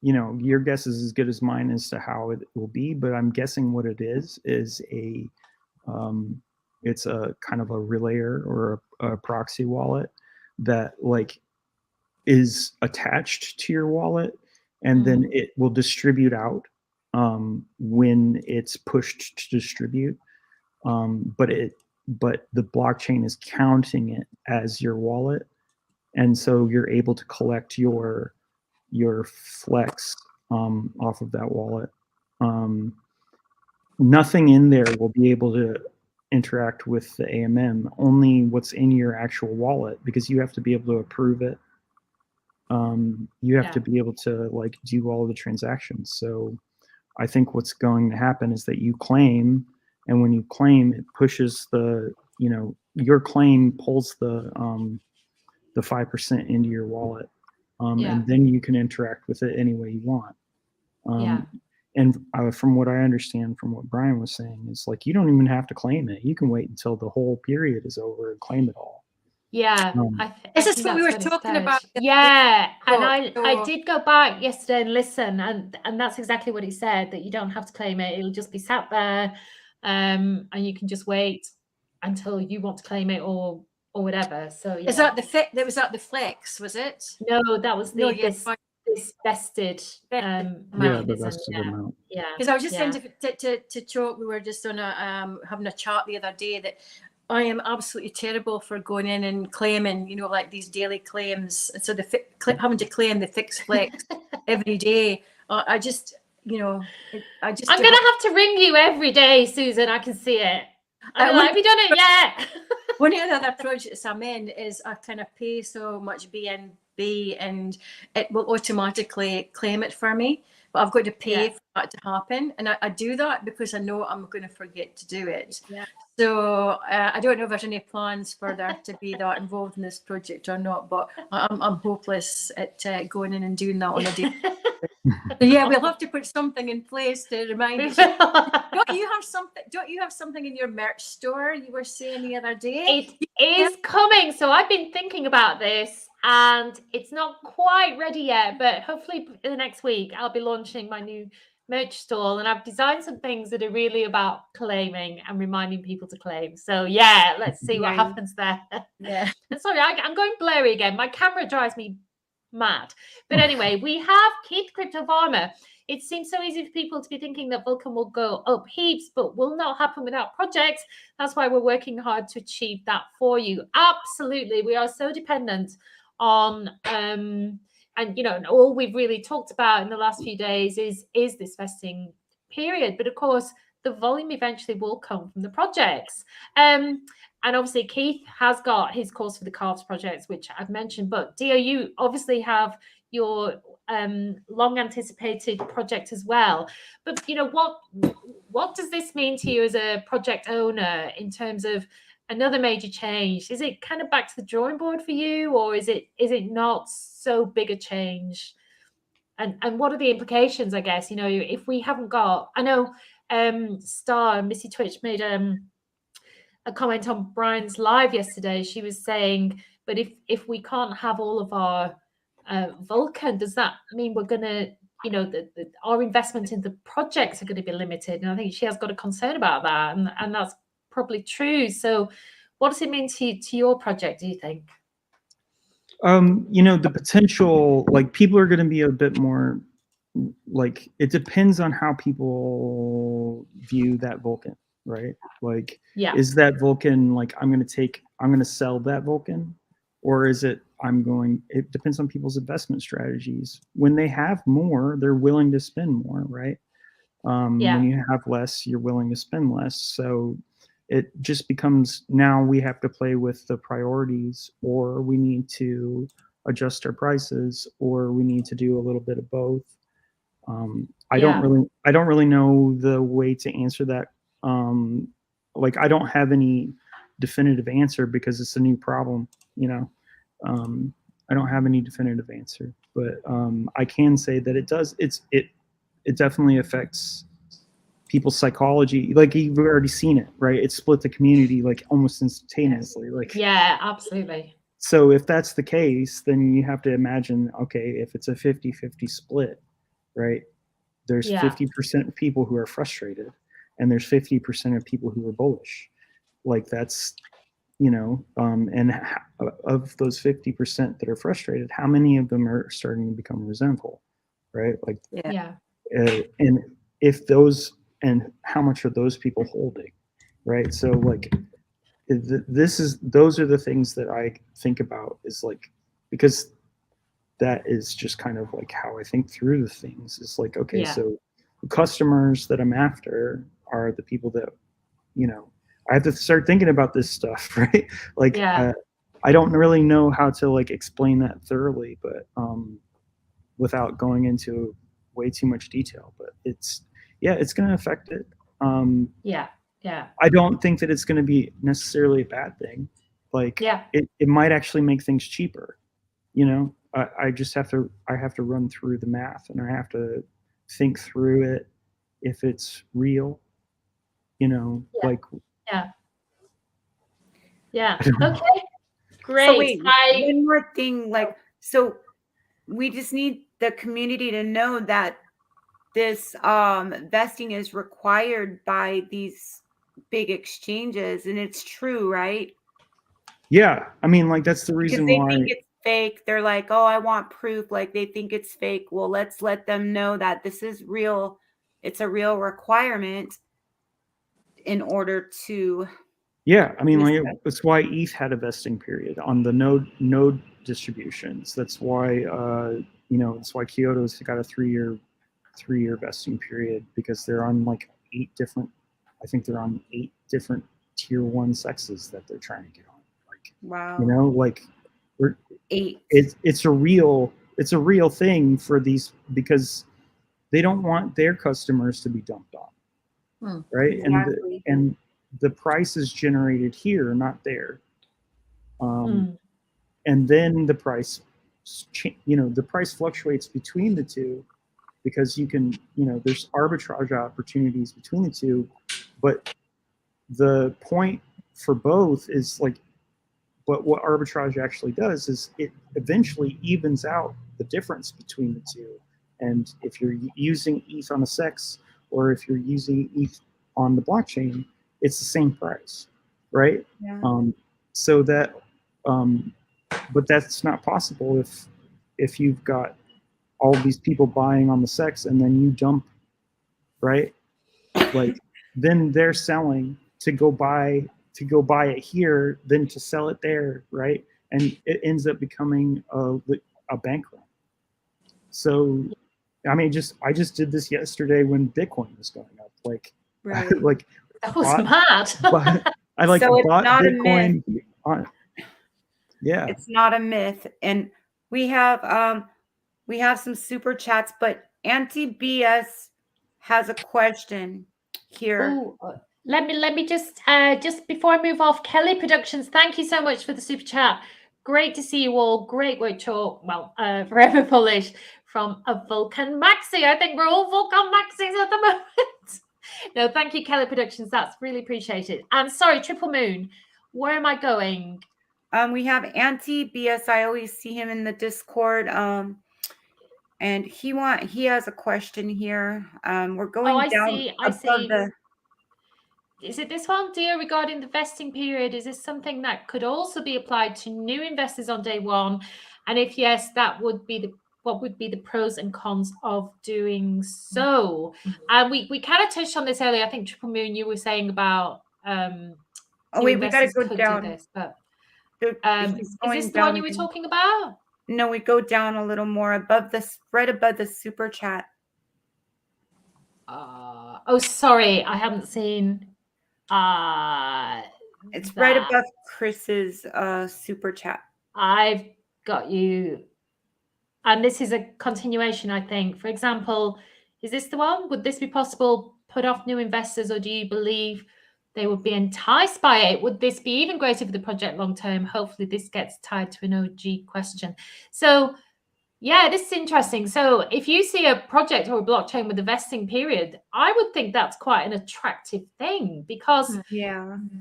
[SPEAKER 3] you know, your guess is as good as mine as to how it will be, but I'm guessing what it is it's a kind of a relayer or a proxy wallet that like is attached to your wallet, and then it will distribute out when it's pushed to distribute. But the blockchain is counting it as your wallet, and so you're able to collect your flex off of that wallet. Nothing in there will be able to interact with the AMM, only what's in your actual wallet, because you have to be able to approve it. You have to be able to like do all the transactions. So I think what's going to happen is that you claim, and when you claim, it pushes your claim pulls the 5% into your wallet. And then you can interact with it any way you want. And from what I understand, from what Brian was saying, is like you don't even have to claim it. You can wait until the whole period is over and claim it all.
[SPEAKER 1] This is what we were talking about.
[SPEAKER 2] And I did go back yesterday and listen, and that's exactly what he said, that you don't have to claim it. It'll just be sat there, and you can just wait until you want to claim it or whatever. So
[SPEAKER 1] is that the flex, was it?
[SPEAKER 2] No, that was this vested
[SPEAKER 3] the vested amount.
[SPEAKER 1] Because I was just saying to Choke, we were just on having a chat the other day that I am absolutely terrible for going in and claiming, you know, like these daily claims. So having to claim the fixed flex every day. I'm gonna have
[SPEAKER 2] to ring you every day, Susan. I can see it. Have you done it yet?
[SPEAKER 1] One of the other projects I'm in is I kind of pay so much BNB and it will automatically claim it for me. But I've got to pay for that to happen. And I do that because I know I'm going to forget to do it. So I don't know if there's any plans for there to be that involved in this project or not, but I'm hopeless at going in and doing that on a day. So we'll have to put something in place to remind you. Don't you have something in your merch store you were saying the other day?
[SPEAKER 2] It is coming. So I've been thinking about this and it's not quite ready yet, but hopefully in the next week I'll be launching my new merch stall, and I've designed some things that are really about claiming and reminding people to claim. So yeah, let's see what happens there.
[SPEAKER 1] Yeah.
[SPEAKER 2] Sorry, I'm going blurry again. My camera drives me mad. But anyway, we have Keith Crypto Farmer. It seems so easy for people to be thinking that Vulcan will go up heaps, but will not happen without projects. That's why we're working hard to achieve that for you. Absolutely. We are so dependent on and, you know, all we've really talked about in the last few days is this vesting period. But of course, the volume eventually will come from the projects. And obviously, Keith has got his course for the Carves projects, which I've mentioned. But Dio, you obviously have your long anticipated project as well. But, you know, what does this mean to you as a project owner in terms of another major change? Is it kind of back to the drawing board for you, or is it not so big a change? And what are the implications, I guess, you know, if we haven't got, I know Star Missy Twitch made a comment on Brian's live yesterday. She was saying, but if we can't have all of our Vulcan, does that mean we're going to, you know, our investment in the projects are going to be limited? And I think she has got a concern about that, and that's probably true. So what does it mean to your project, do you think?
[SPEAKER 3] You know, the potential, like, people are going to be a bit more, like, it depends on how people view that Vulcan, right? Like, is that Vulcan, like, I'm going to sell that Vulcan, or is it, it depends on people's investment strategies. When they have more, they're willing to spend more, right? When you have less, you're willing to spend less. So it just becomes, now we have to play with the priorities, or we need to adjust our prices, or we need to do a little bit of both. I don't really know the way to answer that. Like, I don't have any definitive answer because it's a new problem, you know. I don't have any definitive answer, but I can say that it definitely affects people's psychology. Like, you've already seen it, right? It split the community like almost instantaneously. Like, yeah,
[SPEAKER 2] absolutely.
[SPEAKER 3] So if that's the case, then you have to imagine, okay, if it's a 50-50 split, right? There's 50% of people who are frustrated, and there's 50% of people who are bullish. Like, that's, you know, and of those 50% that are frustrated, how many of them are starting to become resentful, right? Like, and if those, and how much are those people holding, right? So, like, those are the things that I think about, is like, because that is just kind of like how I think through the things. It's like, okay, so the customers that I'm after are the people that, you know, I have to start thinking about this stuff, right? Like, I don't really know how to, like, explain that thoroughly, but without going into way too much detail. But it's going to affect it. I don't think that it's going to be necessarily a bad thing. Like, it might actually make things cheaper. You know, I have to run through the math, and I have to think through it if it's real. You know, like.
[SPEAKER 2] Okay. Great.
[SPEAKER 4] So wait, one more thing. Like, so we just need the community to know that this vesting is required by these big exchanges, and it's true, right?
[SPEAKER 3] Yeah, I mean, like, that's the reason
[SPEAKER 4] why they think it's fake. They're like, oh, I want proof. Like, they think it's fake. Well, let's let them know that this is real. It's a real requirement in order to.
[SPEAKER 3] Yeah, I mean, like, that's why ETH had a vesting period on the node distributions. That's why you know, that's why Kyoto's got a three-year vesting period, because they're on like 8 different. I think they're on 8 different tier 1 sexes that they're trying to get on. Like,
[SPEAKER 4] wow,
[SPEAKER 3] you know, like,
[SPEAKER 4] 8.
[SPEAKER 3] It's a real thing for these, because they don't want their customers to be dumped on, right?
[SPEAKER 4] Exactly.
[SPEAKER 3] And the price is generated here, not there. And then the price, you know, the price fluctuates between the two, because you can, you know, there's arbitrage opportunities between the two, but the point for both is like, but what arbitrage actually does is it eventually evens out the difference between the two, And if you're using ETH on a CEX, or if you're using ETH on the blockchain, it's the same price, right?
[SPEAKER 4] Yeah.
[SPEAKER 3] So that, but that's not possible if you've got all these people buying on the CEX and then you dump, right? Like then they're selling to go buy it here, then to sell it there, right? And it ends up becoming a bank run. So, I mean, I just did this yesterday when Bitcoin was going up. Like,
[SPEAKER 4] Right.
[SPEAKER 3] like
[SPEAKER 2] that was mad.
[SPEAKER 3] I like
[SPEAKER 4] So it's
[SPEAKER 3] bought
[SPEAKER 4] not
[SPEAKER 3] Bitcoin.
[SPEAKER 4] a myth.
[SPEAKER 3] Yeah,
[SPEAKER 4] It's not a myth, and we have some super chats, but Auntie BS has a question here.
[SPEAKER 2] Ooh, let me just before I move off, Kelly Productions, thank you so much for the super chat. Great to see you all. Great talk. Well, forever Polish from a Vulcan Maxi. I think we're all Vulcan Maxis at the moment. No, thank you, Kelly Productions. That's really appreciated. And sorry, Triple Moon, where am I going?
[SPEAKER 4] We have Auntie BS. I always see him in the Discord. And he has a question here. We're going down above the.
[SPEAKER 2] Is it this one, dear, regarding the vesting period? Is this something that could also be applied to new investors on day one? And if yes, what would be the pros and cons of doing so? And we kind of touched on this earlier. I think Triple Moon, you were saying about
[SPEAKER 4] we got to go down.
[SPEAKER 2] Do this, but
[SPEAKER 4] is
[SPEAKER 2] this the one you were talking about?
[SPEAKER 4] No, we go down a little more above this, right above the super chat.
[SPEAKER 2] Oh, sorry, I haven't seen.
[SPEAKER 4] It's right above Chris's super chat.
[SPEAKER 2] I've got you. And this is a continuation, I think. For example, is this the one? Would this be possible? Put off new investors, or do you believe they would be enticed by it? Would this be even greater for the project long term? Hopefully this gets tied to an OG question. So yeah, this is interesting. So if you see a project or a blockchain with a vesting period, I would think that's quite an attractive thing, because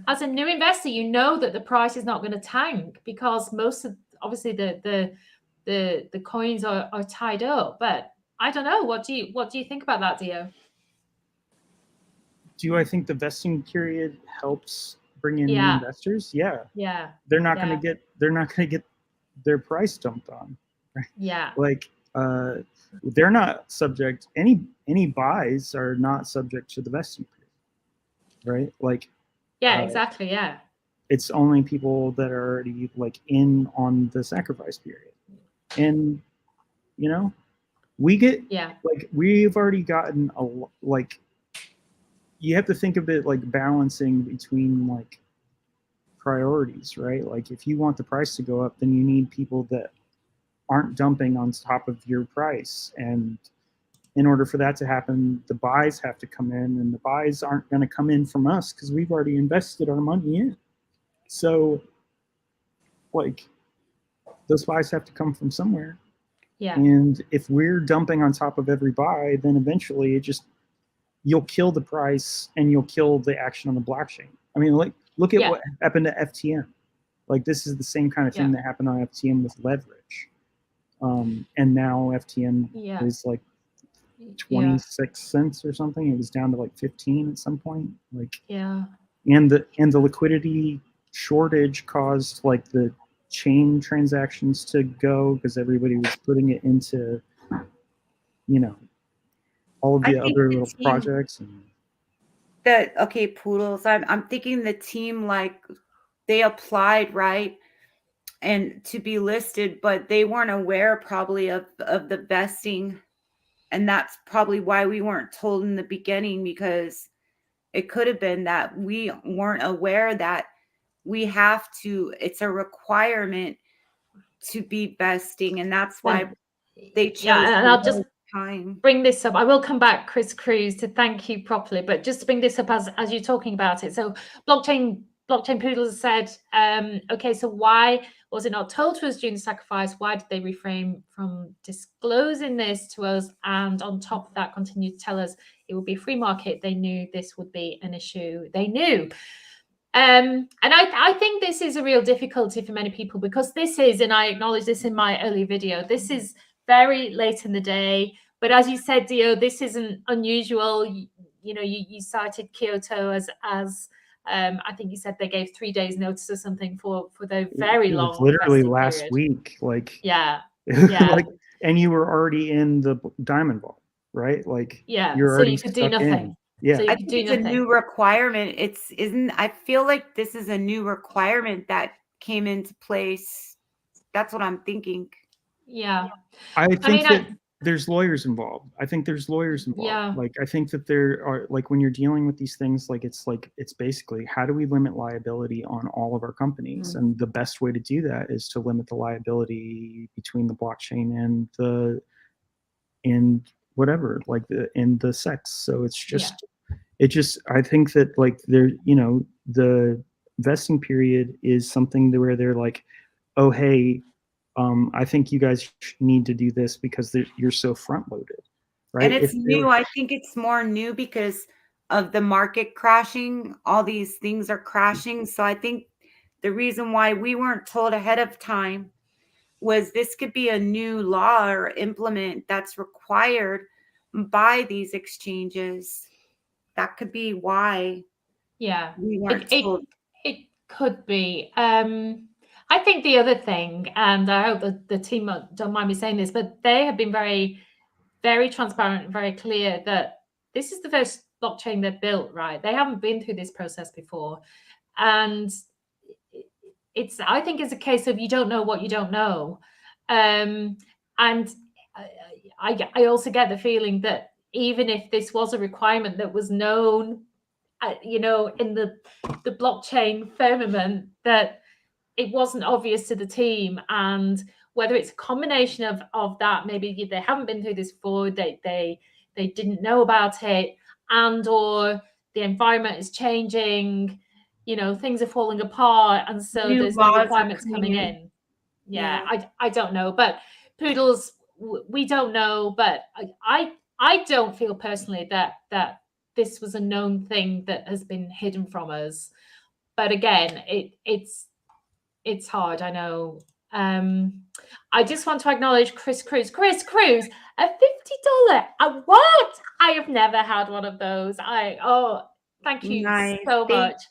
[SPEAKER 2] as a new investor, you know that the price is not going to tank, because most of, obviously, the coins are tied up. But I don't know. What do you think about that, Dio?
[SPEAKER 3] Do I think the vesting period helps bring in new investors? Yeah.
[SPEAKER 2] Yeah.
[SPEAKER 3] They're not going to get their price dumped on. Right?
[SPEAKER 2] Yeah.
[SPEAKER 3] Like they're not subject, any buys are not subject to the vesting period. Right? Like
[SPEAKER 2] exactly. Yeah.
[SPEAKER 3] It's only people that are already like in on the sacrifice period. And you know, we get like we've already gotten like you have to think of it like balancing between like priorities, right? Like if you want the price to go up, then you need people that aren't dumping on top of your price. And in order for that to happen, the buys have to come in, and the buys aren't going to come in from us because we've already invested our money in. So like those buys have to come from somewhere.
[SPEAKER 2] Yeah.
[SPEAKER 3] And if we're dumping on top of every buy, then eventually you'll kill the price and you'll kill the action on the blockchain. I mean, like look at what happened to FTM. Like this is the same kind of thing that happened on FTM with leverage. And now FTM is like 26 cents or something. It was down to like 15 at some point. Like and the liquidity shortage caused like the chain transactions to go because everybody was putting it into, you know, all of the other little projects. And
[SPEAKER 4] Poodles. I'm thinking the team, like they applied, right, and to be listed, but they weren't aware probably of the vesting, and that's probably why we weren't told in the beginning, because it could have been that we weren't aware that we have to. It's a requirement to be vesting, and that's why they chose.
[SPEAKER 2] And I'll just
[SPEAKER 4] time.
[SPEAKER 2] Bring this up. I will come back, Chris Cruz, to thank you properly, but just to bring this up as you're talking about it. So blockchain poodles said, okay, so why was it not told to us during the sacrifice? Why did they refrain from disclosing this to us? And on top of that, continue to tell us it would be a free market. They knew this would be an issue. They knew. And I think this is a real difficulty for many people, because this is, and I acknowledge this in my earlier video, this is very late in the day, But as you said, Dio, this isn't unusual. You cited Kyoto as I think you said they gave 3 days notice or something for the very long.
[SPEAKER 3] It was literally last
[SPEAKER 2] period.
[SPEAKER 3] week, like
[SPEAKER 2] yeah.
[SPEAKER 3] like, and you were already in the diamond vault, right? Like you're
[SPEAKER 2] so
[SPEAKER 3] already
[SPEAKER 2] you could do
[SPEAKER 3] stuck
[SPEAKER 2] nothing.
[SPEAKER 3] in. Yeah,
[SPEAKER 2] so
[SPEAKER 4] I think it's a new requirement. I feel like this is a new requirement that came into place. That's what I'm thinking.
[SPEAKER 2] Yeah,
[SPEAKER 3] I think that there's lawyers involved. I think there's lawyers involved.
[SPEAKER 2] Yeah.
[SPEAKER 3] Like I think that there are, like when you're dealing with these things, it's basically how do we limit liability on all of our companies? And the best way to do that is to limit the liability between the blockchain and the sex. So it's just I think that like there, the vesting period is something where they're like, oh hey, I think you guys need to do this because you're so front loaded, right?
[SPEAKER 4] And it's new. I think it's more new because of the market crashing. All these things are crashing. So I think the reason why we weren't told ahead of time was this could be a new law or implement that's required by these exchanges. That could be why.
[SPEAKER 2] Yeah,
[SPEAKER 4] we weren't told.
[SPEAKER 2] It could be. I think the other thing, and I hope that the team don't mind me saying this, but they have been very, very transparent and very clear that this is the first blockchain they've built, right? They haven't been through this process before. And I think it's a case of you don't know what you don't know. And I also get the feeling that even if this was a requirement that was known, in the blockchain firmament, that it wasn't obvious to the team. And whether it's a combination of that, maybe they haven't been through this before, they didn't know about it, and or the environment is changing, things are falling apart, and so there's new requirements coming in. I don't know, but Poodles, we don't know, but I don't feel personally that this was a known thing that has been hidden from us. But again, it's hard, I know. I just want to acknowledge Chris Cruz, a $50. What? I have never had one of those. Thank you so much.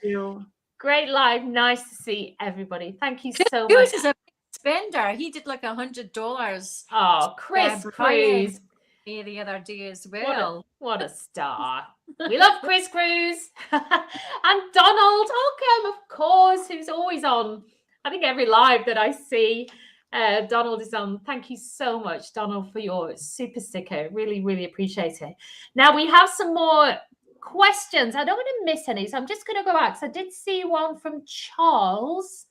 [SPEAKER 2] Great live. Nice to see everybody. Thank you so much.
[SPEAKER 1] Cruz is a big spender. He did like $100.
[SPEAKER 2] Oh, Chris Cruz.
[SPEAKER 1] The other day as well.
[SPEAKER 2] What a star. We love Chris Cruz. And Donald Holcomb, of course, who's always on. I think every live that I see, Donald is on. Thank you so much, Donald, for your super sticker. Really, really appreciate it. Now we have some more questions. I don't want to miss any, so I'm just going to go back. So I did see one from Charles.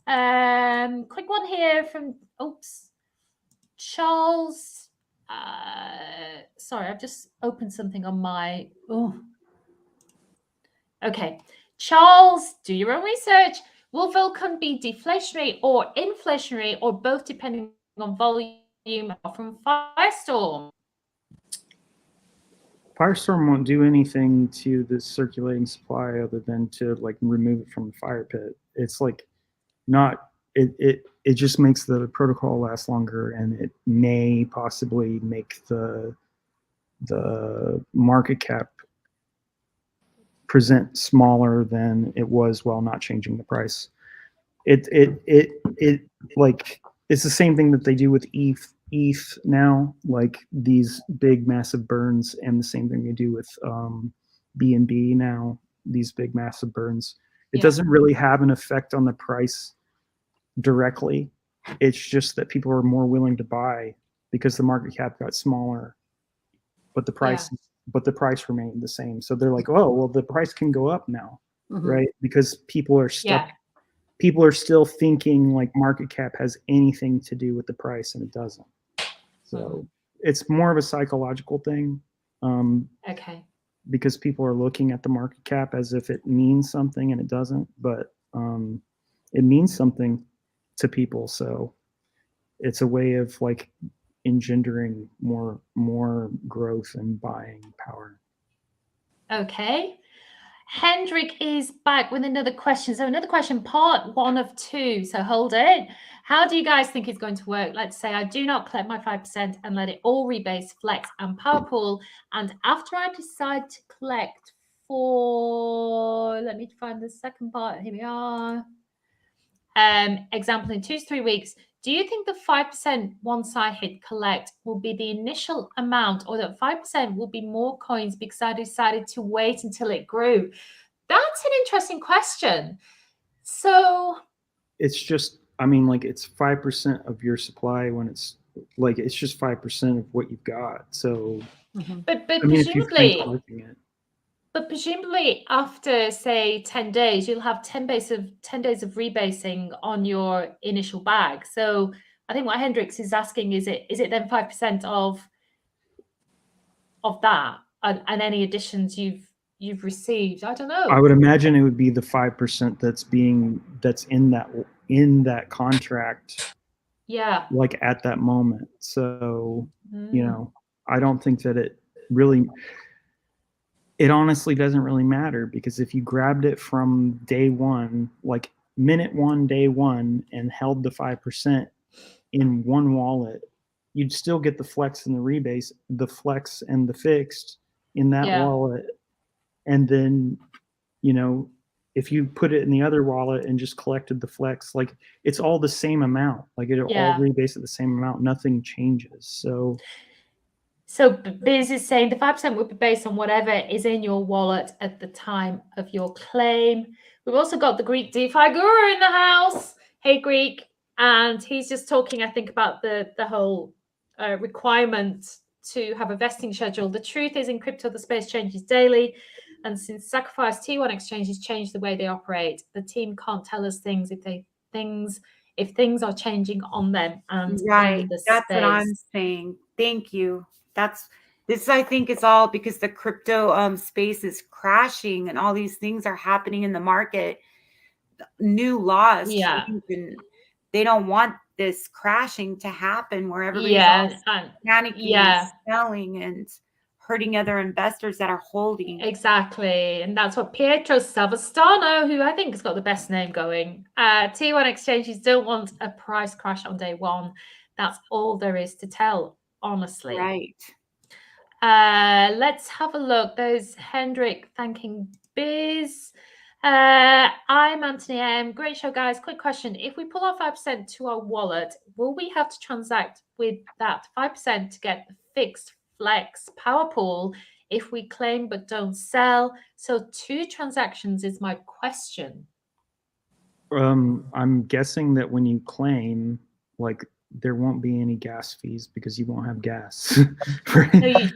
[SPEAKER 2] Quick one here from, Charles. Sorry, I've just opened something on my, okay. Charles, do your own research. Will Vulcan be deflationary or inflationary, or both depending on volume from Firestorm?
[SPEAKER 3] Firestorm won't do anything to the circulating supply other than to like remove it from the fire pit. It's like not, it just makes the protocol last longer, and it may possibly make the market cap present smaller than it was while not changing the price. It like it's the same thing that they do with ETH now, like these big massive burns, and the same thing they do with BNB now, these big massive burns. It doesn't really have an effect on the price directly. It's just that people are more willing to buy because the market cap got smaller, but the price remained the same. So they're like, oh well, the price can go up now, right? Because people are stuck. People are still thinking like market cap has anything to do with the price, and it doesn't. So it's more of a psychological thing. Because people are looking at the market cap as if it means something, and it doesn't, but it means something to people. So it's a way of like engendering more growth and buying power.
[SPEAKER 2] Okay. Hendrik is back with another question. So another question, part 1 of 2. So hold it. How do you guys think it's going to work? Let's say I do not collect my 5% and let it all rebase, flex, and power pool. And after I decide to collect for, let me find the second part. Here we are. Example, in 2 to 3 weeks, do you think the 5% once I hit collect will be the initial amount, or that 5% will be more coins because I decided to wait until it grew? That's an interesting question. So
[SPEAKER 3] it's just, I mean, like, it's 5% of your supply when it's like, it's just 5% of what you've got. So,
[SPEAKER 2] but
[SPEAKER 3] I mean, if you've been collecting it.
[SPEAKER 2] But presumably after, say, 10 days, you'll have 10 days of rebasing on your initial bag. So I think what Hendrix is asking, is it then 5% of that and any additions you've received? I don't know.
[SPEAKER 3] I would imagine it would be the 5% that's in that contract.
[SPEAKER 2] Yeah.
[SPEAKER 3] Like at that moment. So, you know, I don't think that it honestly doesn't really matter, because if you grabbed it from day one, like minute 1, day 1, and held the 5% in one wallet, you'd still get the flex and the rebase, the flex and the fixed in that wallet. And then, you know, if you put it in the other wallet and just collected the flex, like, it's all the same amount. Like, it'll all rebase at the same amount. Nothing changes.
[SPEAKER 2] So Biz is saying the 5% would be based on whatever is in your wallet at the time of your claim. We've also got the Greek DeFi guru in the house. Hey, Greek. And he's just talking, I think, about the whole requirement to have a vesting schedule. The truth is, in crypto, the space changes daily. And since Sacrifice T1 exchanges change the way they operate, the team can't tell us things if things are changing on them. And
[SPEAKER 4] right, that's what I'm saying. Thank you. This I think is all because the crypto space is crashing and all these things are happening in the market. New laws change, and they don't want this crashing to happen where everybody's panicking and selling and hurting other investors that are holding.
[SPEAKER 2] Exactly. And that's what Pietro Savastano, who I think has got the best name going. T1 exchanges don't want a price crash on day 1. That's all there is to tell, honestly.
[SPEAKER 4] Right.
[SPEAKER 2] Let's have a look. There's Hendrik thanking Biz. I'm Anthony M. Great show, guys. Quick question. If we pull our 5% to our wallet, will we have to transact with that 5% to get the fixed flex power pool if we claim but don't sell? So 2 transactions is my question.
[SPEAKER 3] I'm guessing that when you claim, like, there won't be any gas fees because you won't have gas. Right?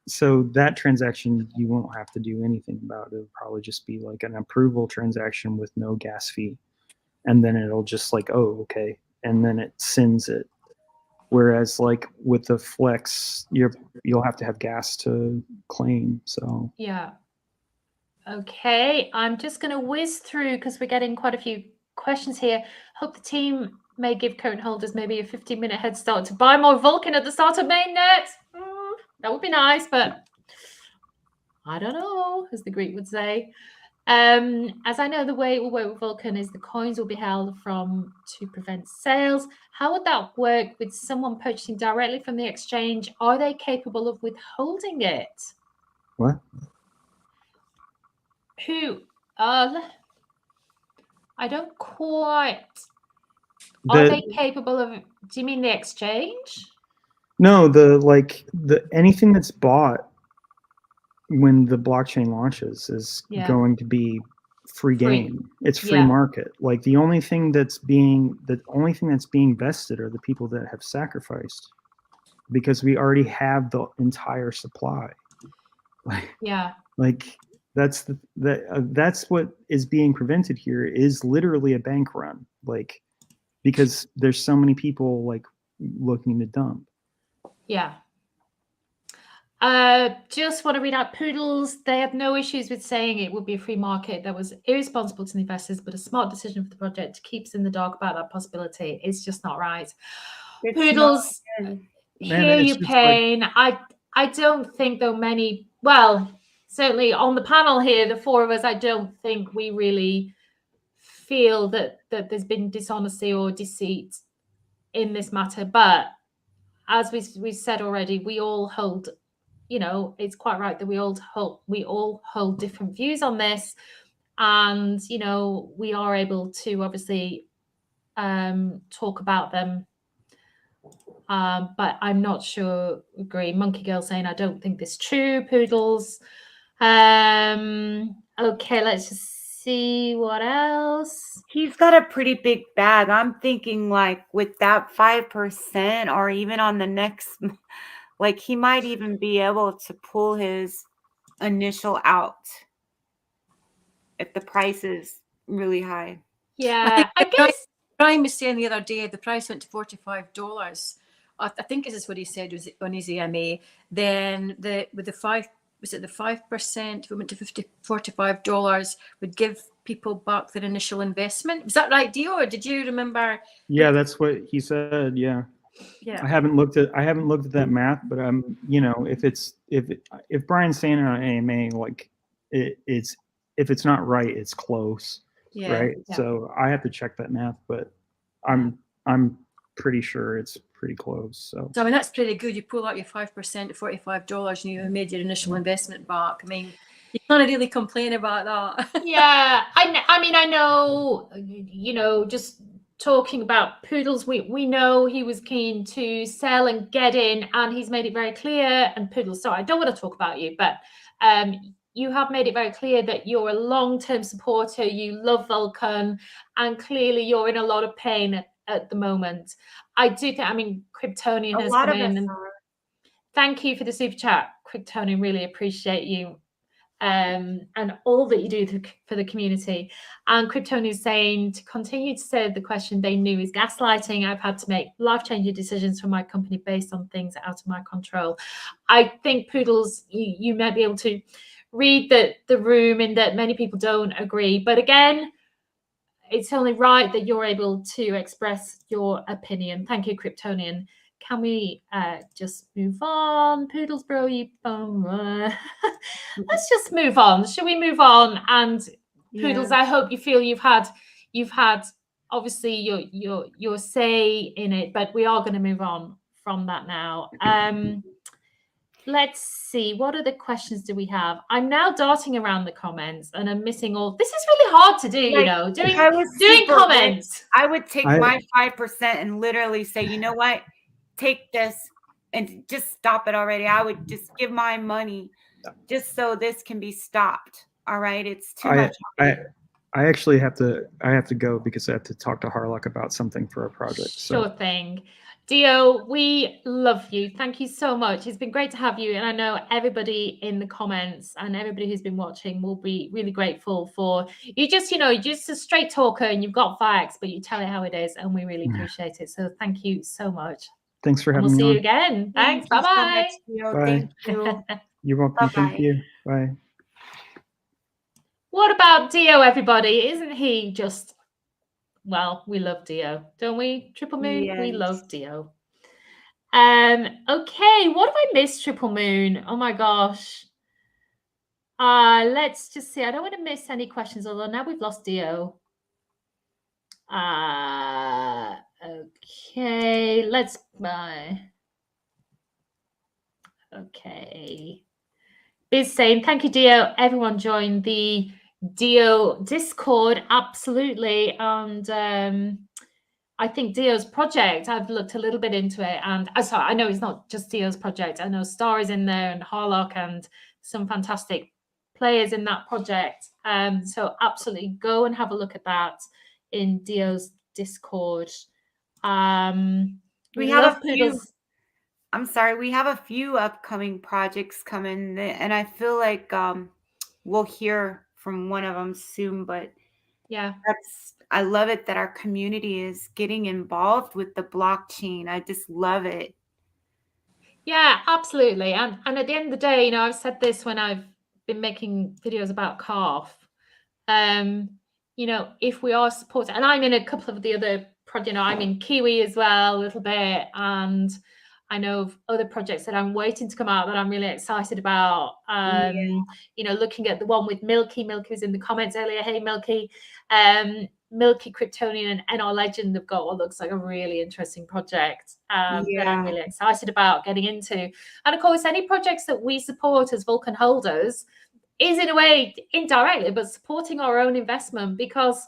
[SPEAKER 3] So that transaction, you won't have to do anything about it. It'll probably just be like an approval transaction with no gas fee. And then it'll just like, oh, okay. And then it sends it. Whereas like with the flex, you'll have to have gas to claim. So
[SPEAKER 2] yeah. Okay. I'm just going to whiz through because we're getting quite a few questions here. Hope the team may give current holders maybe a 15-minute head start to buy more Vulcan at the start of mainnet. That would be nice, but I don't know, as the Greek would say. As I know, the way it will work with Vulcan is the coins will be held to prevent sales. How would that work with someone purchasing directly from the exchange? Are they capable of withholding it?
[SPEAKER 3] What?
[SPEAKER 2] I don't quite. Are they capable of? Do you mean the exchange?
[SPEAKER 3] No, anything that's bought when the blockchain launches is going to be free game. It's free market. Like the only thing that's being vested are the people that have sacrificed, because we already have the entire supply. That's what is being prevented here, is literally a bank run, like, because there's so many people like looking to dump.
[SPEAKER 2] Yeah. Just want to read out Poodles. They have no issues with saying it would be a free market that was irresponsible to the investors, but a smart decision for the project to keep us in the dark about that possibility. It's just not right. Poodles, hear your pain. I don't think though many well, certainly on the panel here, the four of us, I don't think we really feel that there's been dishonesty or deceit in this matter. But as we said already, we all hold, you know, it's quite right that we all hold different views on this, and you know, we are able to obviously talk about them. But I'm not sure. Agree. Monkey Girl saying, I don't think this is true. Poodles. Okay, let's just see what else.
[SPEAKER 4] He's got a pretty big bag. I'm thinking like with that 5% or even on the next, like he might even be able to pull his initial out if the price is really high.
[SPEAKER 2] Yeah, I guess
[SPEAKER 1] Brian was saying the other day the price went to $45. I think this is what he said was on his EMA. Then with the 5%, if it went to $45, would give people back their initial investment. Was that right, Dio? Or did you remember?
[SPEAKER 3] Yeah, that's what he said. Yeah.
[SPEAKER 1] Yeah.
[SPEAKER 3] I haven't looked at that math, but you know, if Brian's saying it on AMA, like it's if it's not right, it's close.
[SPEAKER 1] Yeah.
[SPEAKER 3] Right.
[SPEAKER 1] Yeah.
[SPEAKER 3] So I have to check that math, but I'm pretty sure it's pretty close. So
[SPEAKER 1] I mean, that's pretty good. You pull out your 5% at $45 and you made your initial investment back. I mean, you can't really complain about that.
[SPEAKER 2] Yeah, I mean, I know, you know, just talking about Poodles, we know he was keen to sell and get in, and he's made it very clear. And Poodles, sorry, I don't want to talk about you, but you have made it very clear that you're a long-term supporter. You love Vulcan, and clearly you're in a lot of pain at the moment. I do think, I mean, Kryptonian has come in, and thank you for the super chat, Kryptonian. Really appreciate you. And all that you do for the community. And Kryptonian is saying, to continue to say the question they knew is gaslighting. I've had to make life-changing decisions for my company based on things out of my control. I think, Poodles, you might be able to read the room in that many people don't agree. But again, it's only right that you're able to express your opinion. Thank you, Kryptonian. Can we just move on? Poodles, bro, you let's just move on. Shall we move on? And Poodles, yeah. I hope you feel you've had obviously your say in it, but we are going to move on from that now. Let's see, what other questions do we have? I'm now darting around the comments and I'm missing all. This is really hard to do, like, you know, doing comments.
[SPEAKER 4] I would take my 5% and literally say, you know what? Take this and just stop it already. I would just give my money just so this can be stopped. All right. It's too much.
[SPEAKER 3] I actually have to go because I have to talk to Harlock about something for a project.
[SPEAKER 2] Sure thing. Dio, we love you. Thank you so much. It's been great to have you. And I know everybody in the comments and everybody who's been watching will be really grateful for you. Just, you know, you're just a straight talker and you've got facts, but you tell it how it is. And we really appreciate it. So thank you so much.
[SPEAKER 3] Thanks for having me.
[SPEAKER 2] We'll see you again. Thanks. Bye-bye.
[SPEAKER 4] Thank you.
[SPEAKER 3] You're welcome. Thank you. Bye.
[SPEAKER 2] What about Dio, everybody? Isn't he just, well, we love Dio, don't we? Triple Moon, yes. We love Dio. Okay, what have I missed, Triple Moon? Oh my gosh. Let's just see. I don't want to miss any questions, although now we've lost Dio. Okay, let's okay. Biz saying, thank you, Dio. Everyone join the Dio Discord, absolutely. And I think Dio's project, I've looked a little bit into it, and sorry, I know it's not just Dio's project. I know Star is in there and Harlock and some fantastic players in that project. So absolutely go and have a look at that in Dio's Discord.
[SPEAKER 4] We have a few. I'm sorry, we have a few upcoming projects coming, and I feel like we'll hear from one of them soon. But
[SPEAKER 2] yeah,
[SPEAKER 4] I love it that our community is getting involved with the blockchain. I just love it.
[SPEAKER 2] Yeah, absolutely. And at the end of the day, you know, I've said this when I've been making videos about Calf. You know, if we are supporting, and I'm in a couple of the other projects, you know, I'm in Kiwi as well a little bit, and I know of other projects that I'm waiting to come out that I'm really excited about. You know, looking at the one with Milky. Milky was in the comments earlier. Hey, Milky. Milky Kryptonian and NR Legend have got what looks like a really interesting project that I'm really excited about getting into. And of course, any projects that we support as Vulcan holders is in a way indirectly, but supporting our own investment, because,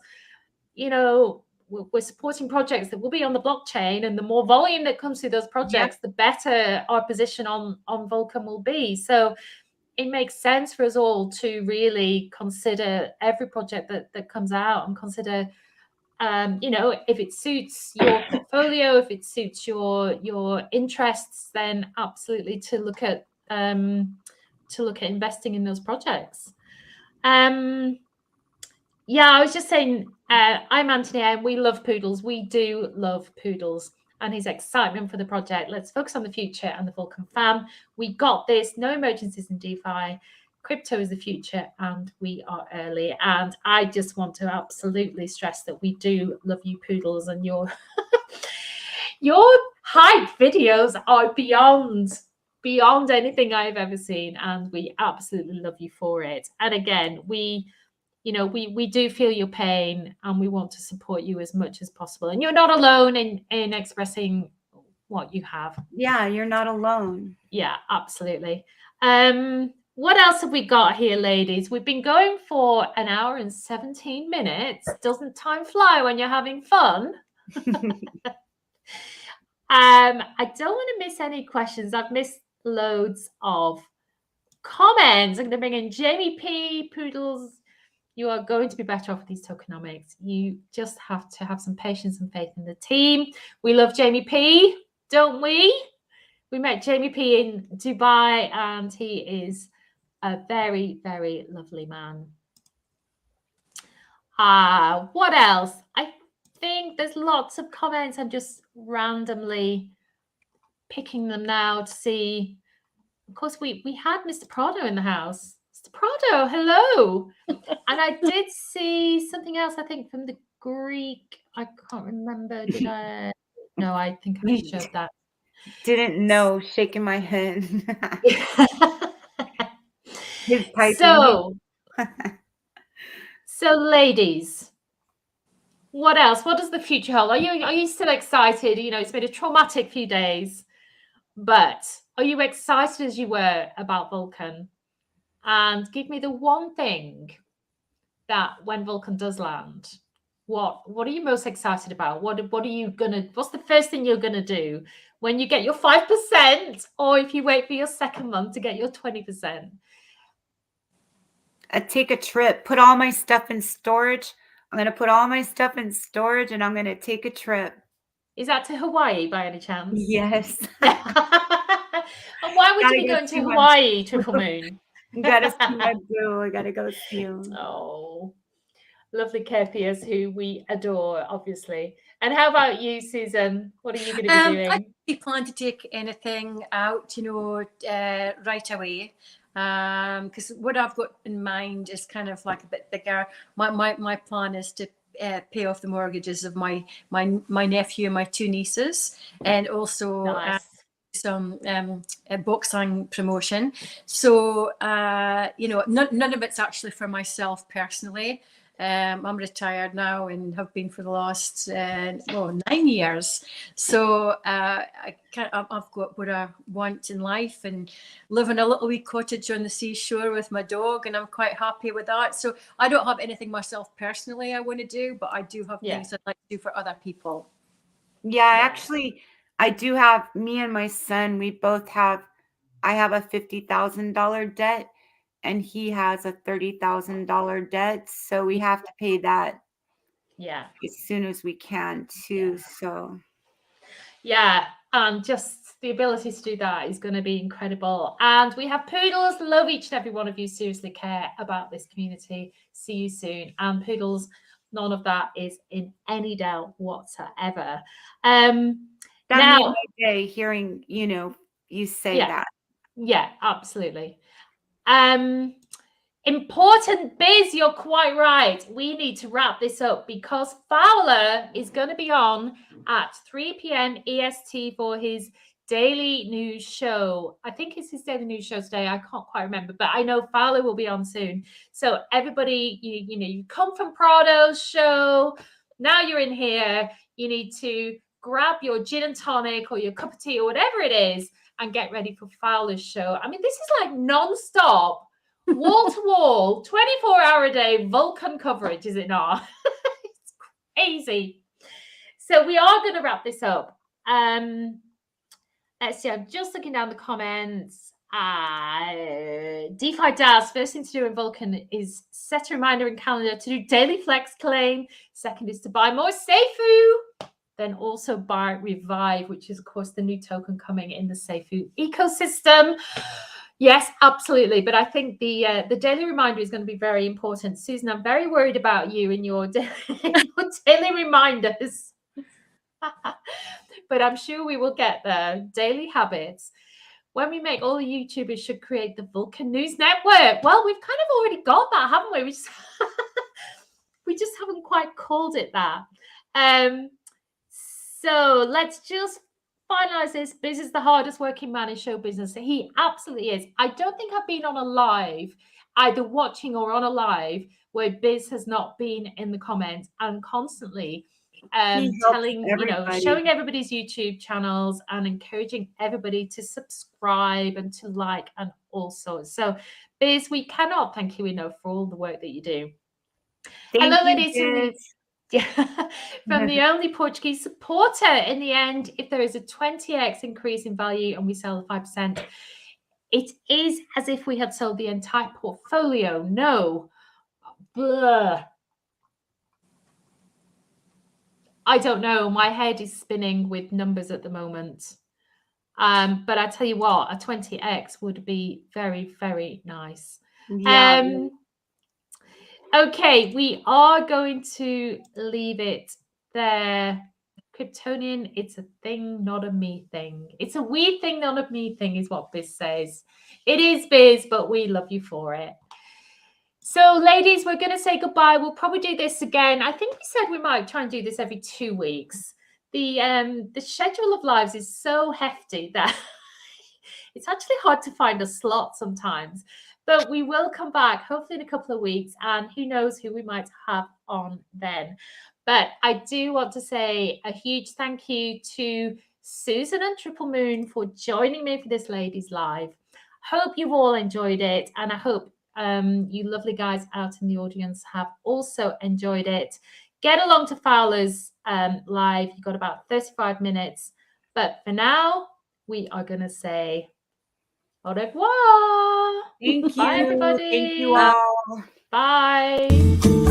[SPEAKER 2] you know, we're supporting projects that will be on the blockchain, and the more volume that comes through those projects, the better our position on Vulcan will be. So it makes sense for us all to really consider every project that comes out, and consider, you know, if it suits your portfolio, if it suits your interests, then absolutely to look at investing in those projects. Yeah, I was just saying, I'm Anthony, and we love poodles. We do love poodles and his excitement for the project. Let's focus on the future and the Vulcan fam. We got this. No emergencies in DeFi. Crypto is the future, and we are early. And I just want to absolutely stress that we do love you, poodles, and your hype videos are beyond anything I've ever seen, and we absolutely love you for it. And again, we do feel your pain, and we want to support you as much as possible. And you're not alone in expressing what you have.
[SPEAKER 4] Yeah, you're not alone.
[SPEAKER 2] Yeah, absolutely. What else have we got here, ladies? We've been going for an hour and 17 minutes. Doesn't time fly when you're having fun? I don't want to miss any questions. I've missed loads of comments. I'm going to bring in Jamie P. Poodles. You are going to be better off with these tokenomics. You just have to have some patience and faith in the team. We love Jamie P, don't we? We met Jamie P in Dubai, and he is a very, very lovely man. What else? I think there's lots of comments. I'm just randomly picking them now to see. Of course, we had Mr. Prado in the house. Mr. Prado, hello. And I did see something else, I think, from the Greek. I can't remember. Did I? No, I think I showed that.
[SPEAKER 4] Didn't know, shaking my head.
[SPEAKER 2] So ladies, what else? What does the future hold? Are you still excited? You know, it's been a traumatic few days, but are you excited as you were about Vulcan? And give me the one thing that when Vulcan does land, what are you most excited about? What's the first thing you're gonna do when you get your 5%, or if you wait for your second month to get your 20%?
[SPEAKER 4] I take a trip, put all my stuff in storage. I'm going to put all my stuff in storage, and I'm going to take a trip.
[SPEAKER 2] Is that to Hawaii by any chance?
[SPEAKER 4] Yes.
[SPEAKER 2] And why would you be going to Hawaii, Triple Moon?
[SPEAKER 4] Gotta see my boo. I gotta go see him.
[SPEAKER 2] Oh, lovely Kepias, who we adore, obviously. And how about you, Susan? What are you going to be doing?
[SPEAKER 1] I don't plan to take anything out, right away. Because what I've got in mind is kind of like a bit bigger. My plan is to pay off the mortgages of my nephew and my two nieces, and also some boxing promotion. So none of it's actually for myself personally. I'm retired now and have been for the last 9 years. So I've got what I want in life, and live in a little wee cottage on the seashore with my dog, and I'm quite happy with that. So I don't have anything myself personally I want to do, but I do have things I'd like to do for other people.
[SPEAKER 4] Yeah, I do have, me and my son, I have a $50,000 debt, and he has a $30,000 debt. So we have to pay that as soon as we can too. So
[SPEAKER 2] just the ability to do that is going to be incredible. And we have Poodles. Love each and every one of you. Seriously care about this community. See you soon. And Poodles, none of that is in any doubt whatsoever.
[SPEAKER 4] That made my day hearing, you say that.
[SPEAKER 2] Yeah, absolutely. Important biz, you're quite right. We need to wrap this up because Fowler is going to be on at 3 p.m. EST for his daily news show. I think it's his daily news show today. I can't quite remember, but I know Fowler will be on soon. So everybody, you know, you come from Prado's show. Now you're in here. You need to grab your gin and tonic or your cup of tea or whatever it is and get ready for Fowler's show. I mean, this is like non-stop, wall-to-wall, 24-hour a day Vulcan coverage, is it not? It's crazy. So we are going to wrap this up. Let's see, I'm just looking down the comments. DeFi Daz, first thing to do in Vulcan is set a reminder in calendar to do daily flex claim. Second is to buy more Seifu. Then also buy Revive, which is, of course, the new token coming in the Seifu ecosystem. Yes, absolutely. But I think the daily reminder is going to be very important. Susan, I'm very worried about you and your daily reminders. But I'm sure we will get there. Daily habits. When we make, all the YouTubers should create the Vulcan News Network. Well, we've kind of already got that, haven't we? We just haven't quite called it that. So let's just finalize this. Biz is the hardest working man in show business. He absolutely is. I don't think I've been on a live, either watching or on a live, where Biz has not been in the comments and constantly telling, you know, showing everybody's YouTube channels and encouraging everybody to subscribe and to like and all sorts. So Biz, we cannot thank you enough for all the work that you do. Hello, ladies. Yeah, from the only Portuguese supporter. In the end, if there is a 20x increase in value and we sell 5%, it is as if we had sold the entire portfolio. No. Blah. I don't know. My head is spinning with numbers at the moment. But I tell you what, a 20x would be very, very nice. Yeah. Okay, we are going to leave it there. Kryptonian, it's a thing, not a me thing. It's a we thing, not a me thing, is what Biz says. It is, Biz, but we love you for it. So, ladies, we're going to say goodbye. We'll probably do this again. I think we said we might try and do this every 2 weeks. The schedule of lives is so hefty that it's actually hard to find a slot sometimes. But we will come back, hopefully in a couple of weeks, and who knows who we might have on then. But I do want to say a huge thank you to Susan and Triple Moon for joining me for this Ladies Live. Hope you've all enjoyed it, and I hope you lovely guys out in the audience have also enjoyed it. Get along to Fowler's live. You've got about 35 minutes. But for now, we are going to say au revoir.
[SPEAKER 4] Thank you.
[SPEAKER 2] Bye, everybody.
[SPEAKER 4] Thank you all.
[SPEAKER 2] Bye.